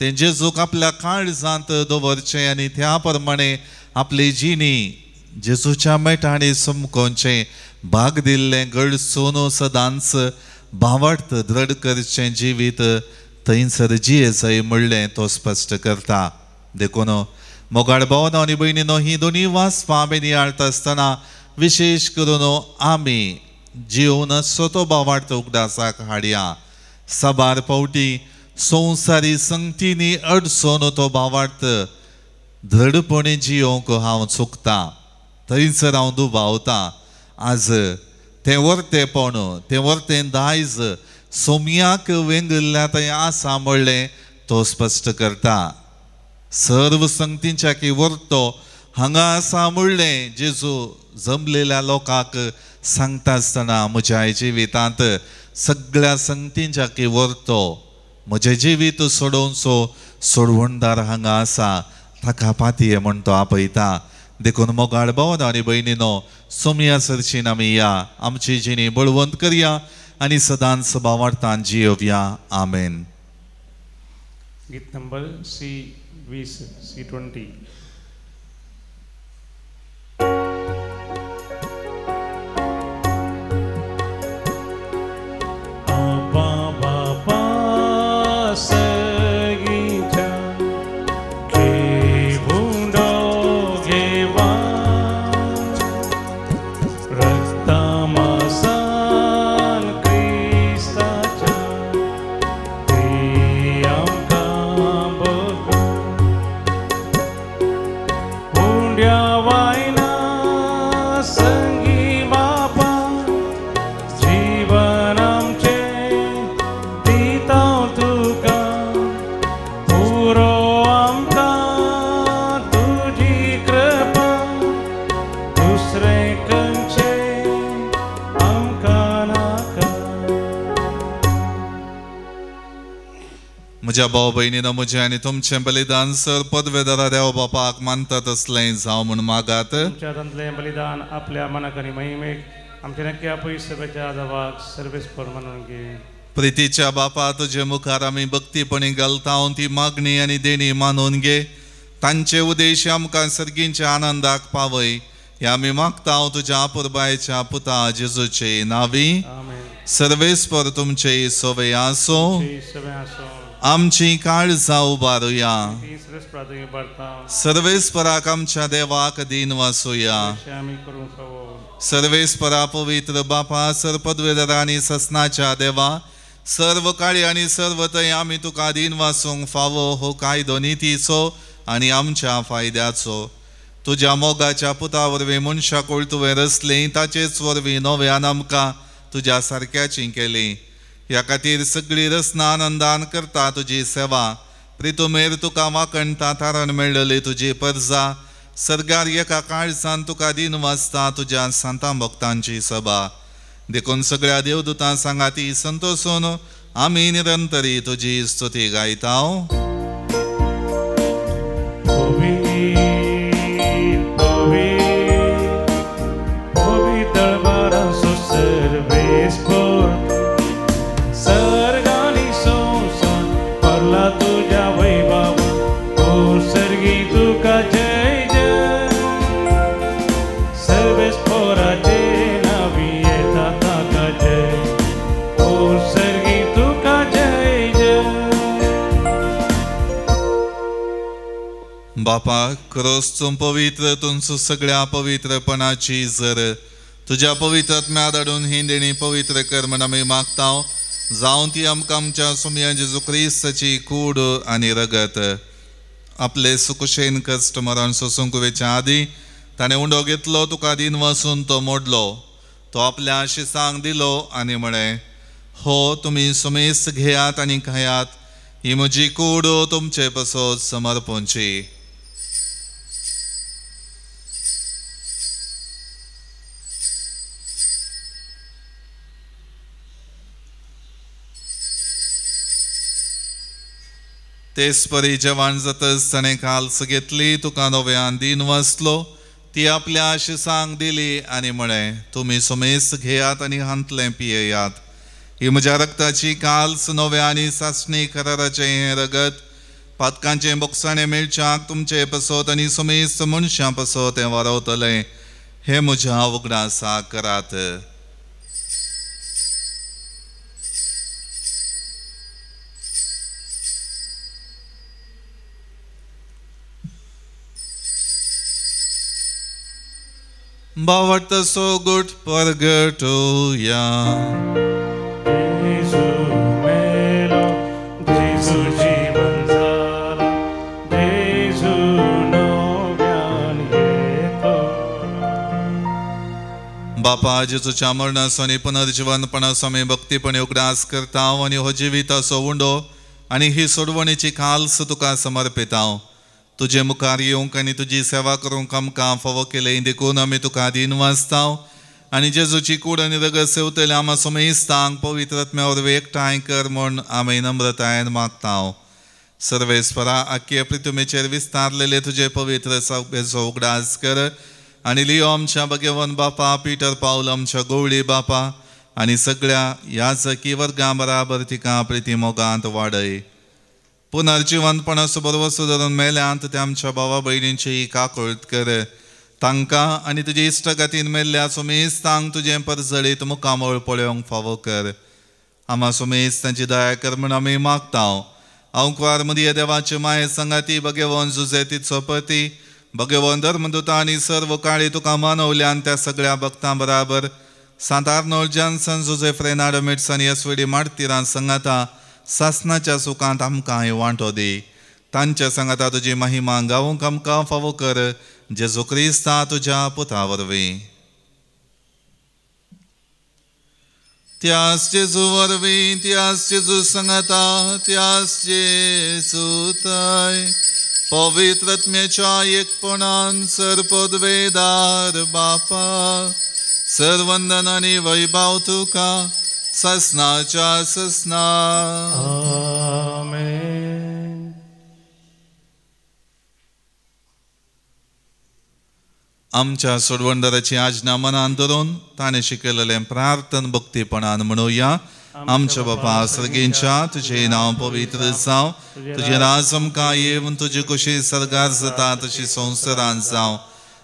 तें जेजूक आपल्या काळजांत दवरचें आनी त्या प्रमाणे आपली जिणी जेजूच्या मेटांनी समकोवचें भाग दिल्लें गळसून सदांच भावार्थ दृढ करचें जिवीत थंयसर जिये जाय म्हणलें तो स्पश्ट करता. देखून मोगाळ भावनो आनी भयणीनो, ही दोनी वाचपां आमी नियाळटा आसतना विशेष करून आमी जिवन स्वतो भावार्थ उगडासाक हाडया. साबार फावटी संवसारी संगतींनी अडचून तो भावार्थ दृढपणे जियोवंक हांव चुकता. थंयसर हांव दुबावता. आज तें वर्तेपण, तें वर्तें दायज सोमयाक वेंगल्ल्या थंय आसा म्हणलें तो स्पश्ट करता. सर्व संगतींच्या की वर्तो हांगा आसा म्हणलें जेजू जमलेल्या लोकांक सांगता आसतना म्हज्या जिवितांत सगळ्या संगतींच्या की वर्तो म्हजें जिवीत सोडोवचो सोडवणदार हांगा आसा, ताका पातये म्हण तो आपयता. देखून मोगाळ भावनो आनी भयणीनो, सोमया सरचीन आमी या, आमची जिणी बळवंत करया आनी सदांच भावार्थान जियोवया. आमेन. गीत नंबर C20 C20. म्हज्या भाव भयणीनो म्हजें आनी तुमचें बलिदान सर पदवेदारा देव बापाक मानता तसलें जावं म्हूण मागात. तुमच्या हातांतलें बलिदान आपल्या मनाक आनी महिमेक आमच्या नक्की पयस सभेच्या आदावाक सर्वेस्पर म्हणून घे. प्रितीच्या बापा तुजे मुखार आमी भक्तीपणी घालता ती मागणी आनी देणी मानून घे. तांचे उद्देश आमकां सर्गींच्या आनंदाक पावय हे आमी मागता तुज्या आपुरबायेच्या पुता जेजूचे नांवी. सर्वेस्पर तुमचे सवय आसो. आमची काळजां उबारुया. सर्वेस्पराक आमच्या देवाक दिन वासुया. सर्वेस्परा पवित्र बापा सर पदवेदारा आनी ससनाच्या देवा सर्व काळी आनी सर्व थंय आमी तुका दिन वासूंक फावो हो कायदो नितीचो आनी आमच्या फायद्याचो. तुज्या मोगाच्या पुता वरवीं मनशाक तुवें रचलें ताचेच वरवीं नव्यान आमकां तुज्या सारक्याची केली. ह्या खातीर सगळी रचना आनंदान करता तुजी सेवा. प्रितुमेर तुका वाकणटा तारण मेळ्ळली तुजी परजा. सर्गार एका काळजान तुका दिन वाजता तुज्या सांतां भक्तांची सभा. देखून सगळ्या देवदूतां सांगाती संतोषून आमी निरंतरी तुजी स्तुती गायता. तुझ्या वैभव ओ सर्गी तुका जय जय. सर्वेस्पराचे नावी येता ताका जय ओ सर्गी तुका जय जय. बापा क्रोस्तूम पवित्र तुमचो सगळ्या पवित्रपणाची जर तुज्या पवित्रात्म्या धाडून ही देणी पवित्र कर म्हण आमी मागता. जावं ती आमकां आमच्या सुमया जेजू क्रिस्ताची कूड आनी रगत. आपले सुखशेन कश्ट मरण सोसूंक वेच्या आदी ताणें उंडो घेतलो तुका दिन वसून तो मोडलो. तो आपल्या आशिसांक दिलो आनी म्हळें हो तुमी सुमेस घेयात आनी खायात. ही म्हजी कूड तुमचे पसत समर्पूंची. तेच परी जेवण जातच ताणें काल्स घेतली तुका नव्यान दिन वाचलो. ती आपल्या आशिसांक दिली आनी म्हळें तुमी सुमेस घेयात आनी हांतलें पियेयात. ही म्हज्या रक्ताची काल्स नव्या आनी सासणी कराराचें हें रगत पातकांचें बोगसाणें मेळच्याक तुमचे पसत आनी सुमेस मनशां पसत हें वारवतलें. हे म्हज्या उगडासाक करात. बावट सो गुट परगटूया. जेजू मेलो जेजू जीवन जाला जेजू नव्यान येतो. बापा जेजूच्या मरणाचो आनी पुनर्जीवनपणाचो आमी भक्तीपणी उगडास करता आनी हो जिविताचो उंडो आनी ही सोडवणेची काल्स तुका समर्पिता. तुजे मुखार येवंक आनी तुजी सेवा करूंक आमकां फावो केलें देखून आमी तुका दिन वाजता. आनी जेजूची कूड आनी रगत सेवतले आमा सुमेस्तांक पवित्रात्म्या वरवीं एकठांय कर म्हूण आमी नम्रतायेन मागता. सर्वेस्परा आख्खे पृथ्वीचेर विस्तारलेले तुजे पवित्र सभेचो उगडास कर आनी लियो आमच्या भगवन बापा पिटर पावल आमच्या गवळी बापा आनी सगळ्या याजकी वर्गां बराबर तिका प्रिती मोगांत वाडय. पुनर्जीवनपणाचो बरो सुदारून मेल्यांत ते आमच्या भावा भयणींची काकूळट कर. तांकां आनी तुजे इश्टगातीन मेल्ल्या सुमेस्तांक तुजें परजळीत मुखामळ पळोवंक फावो कर. आमा सुमेस्तांची दया कर म्हूण आमी मागता. अवंकवार मदीं देवाचे माये संगाती भगवन जुजेतीचो पती भगवन धर्मदूता आनी सर्व काळी तुका मानवल्यान त्या सगळ्या भक्तां बराबर सांत आर्नोल्ड जॉन्सन जोसेफ रेनार्डो मिट्स आनी एसवेडी मार्तिरां संगाता सासनाच्या सुखांत आमकां वांटो दी. तांच्या सांगाता तुजी महिमा गावूंक आमकां फावो कर. जेजू क्रिस्ता तुज्या पुता वरवीं. त्याच जेजू वरवीं त्याच जेजू सांगाता त्याच जेजू थंय पवित्रात्म्याच्या एकपणान सरपदवेदार बापा सर्वंदन आनी वैभव तुका ससनाच्या ससना. आमेन. आमच्या सोडवणदाराची आज्ञा मनान धरून ताणें शिकयलेलें प्रार्थन भक्तीपणान म्हणुया. आमच्या बापा सर्गेंच्या तुझे नांव पवित्र जावं, तुझे राज आमकां येवन, तुजी कुशी सर्गार जाता तशी संवसारांत जावं.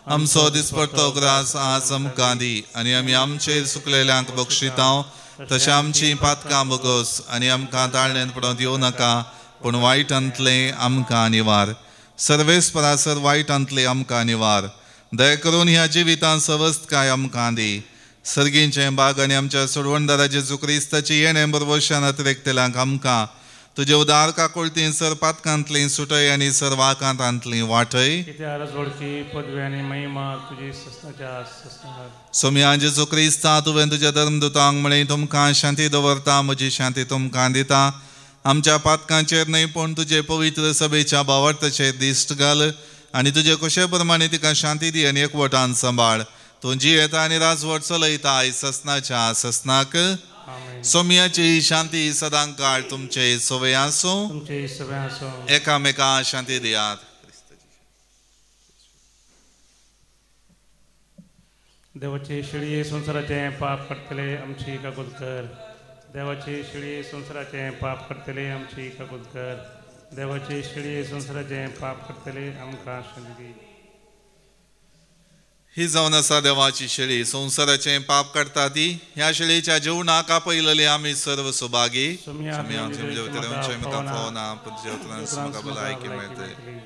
आमचो दिसपडटो ग्रास आज आमकां दी, आनी आमी आमचेर सुकलेल्यांक बक्षितांव, तशें आमची पातकां बगोस, आनी आमकां ताळणेन पडोवंक येवं नाका, पूण वायटांतलें आमकां निवार. सर्वेस्परासर वायटांतलें आमकां निवार. दया करून ह्या जिवितांत सवस्थकाय आमकां दी. सर्गींचें बाग आनी आमच्या सोडवणदारा जेजू क्रिस्ताची येणें बरोबरच्यान अतिरेकतेल्यांक आमकां तुजे उदार काकुळतीन सर पातकांतलीं सुटय आनी सर वाकांतांतलीं वाटय. जोडची पदवी आनी महिमा तुजी सस्ताच्या सस्तार. सोम्या जेजू क्रिस्ता तुवें तुज्या धर्मदुतांक म्हळें तुमकां शांती दवरता, म्हजी शांती तुमकां दिता. आमच्या पातकांचेर न्हय पूण तुजे पवित्र सभेच्या भावार्थाचेर दिश्ट घाल, आनी तुजे कशे प्रमाणे तिका शांती दी आनी एकवटान सांबाळ. तूं जी येता आनी राजवट चलयता आयज ससनाच्या ससनाक. सोम्याची शांती सदां काळ तुमचे सोवे आसूं. एकामेका शांती दियात. देवाची शिळी संसाराचें पाप करतले आमची काकूद कर. देवाची शिळी संसाराचें पाप करतले आमची काकूद कर. देवाची शिळी संसाराचें पाप करतले आमकां शांती दी. ही जावन आसा देवाची शेळी, संवसाराचें पाप काडटा ती. ह्या शेळीच्या जेवणाक आपयलेले आमी सर्व सुभागी. फावना पूण जेवतनाच म्हाका भलायकी मेळटली.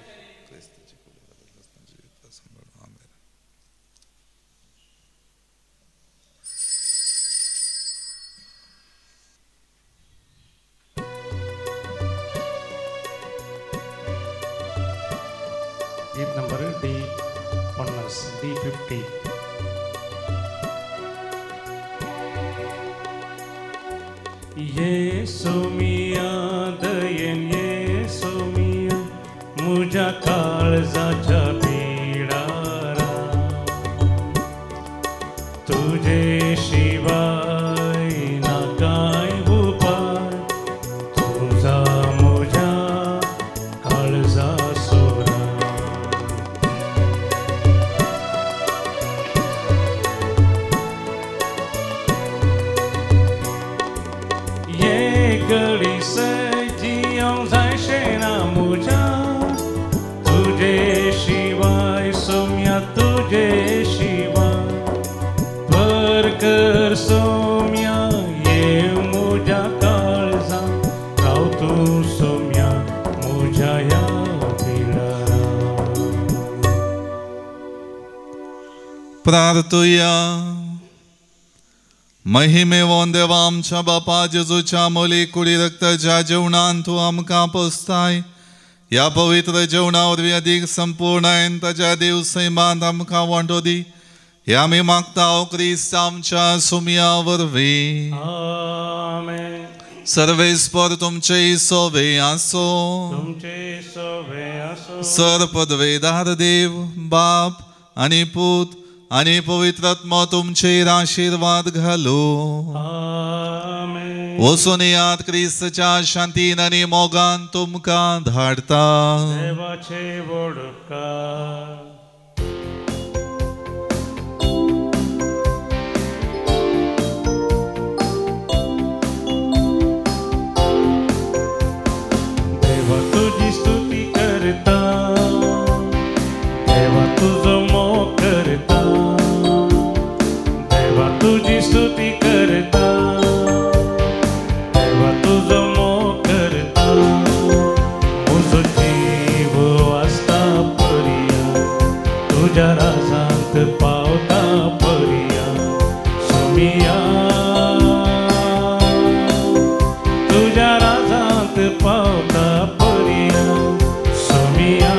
गीत नंबर D50. येसू मिया दयेन येसू मिया मुझ्या काळजाच्या पिडारा. तुझे शिवाय ना काय उपाय, तुझा मुझ्या काळजा सोरा. गडी सजियम जायशेना मुझ्या, तुझे शिवाय सोम्या तुझे शिवाय. पर कर सोम्या ये मुझ्या काळजा, राव तू सोम्या मुझ्या या पिडारा. प्रार्थुया. महिमेवोन देवा आमच्या बापा जेजूच्या मोली कुडी रक्ताच्या जेवणान तूं आमकां पोसताय. ह्या पवित्र जेवणा वरवीं अदीक संपूर्णायेन ताच्या देव सैमांत आमकां वांटो दी. हे आमी मागता ओ क्रिस्त आमच्या सुमया वरवीं. आमेन. सर्वेस्पर तुमचे सोवे आसो. तुमचे सोवे आसो. सर्पदवेदार देव बाप आनी पूत आनी पवित्र आत्मा तुमचेर आशीर्वाद घालो. आमेन. वचून यात क्रिस्ताच्या शांतीन आनी मोगान तुमकां धाडता. देवाचे वडकार. देवा तुझी स्तुती करता, देवा तुझो मोग करता. देवा तुझी स्तुती करता, देवा तुझो मोग करता. म्हजो जीव आसता पर्या, तुझ्या राजांत पावता पर्या. सोमिया तुझ्या राजांत पावता पर्या. सोमिया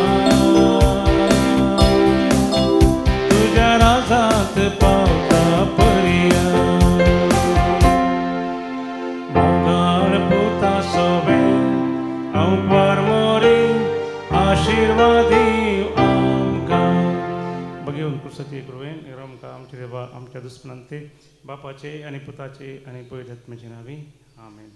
तुझ्या राजांत पावता पर्या. मोगाळ पुता सोवे हांव परमोरी आशिर्वादी आमकां. बघेवन पुस्तकी कृपेन आमकां आमचे देवा आमच्या दुस्मनांते बापाचे आनी पुताचे आनी पवित्र आत्म्याचे नांवी. आमेन.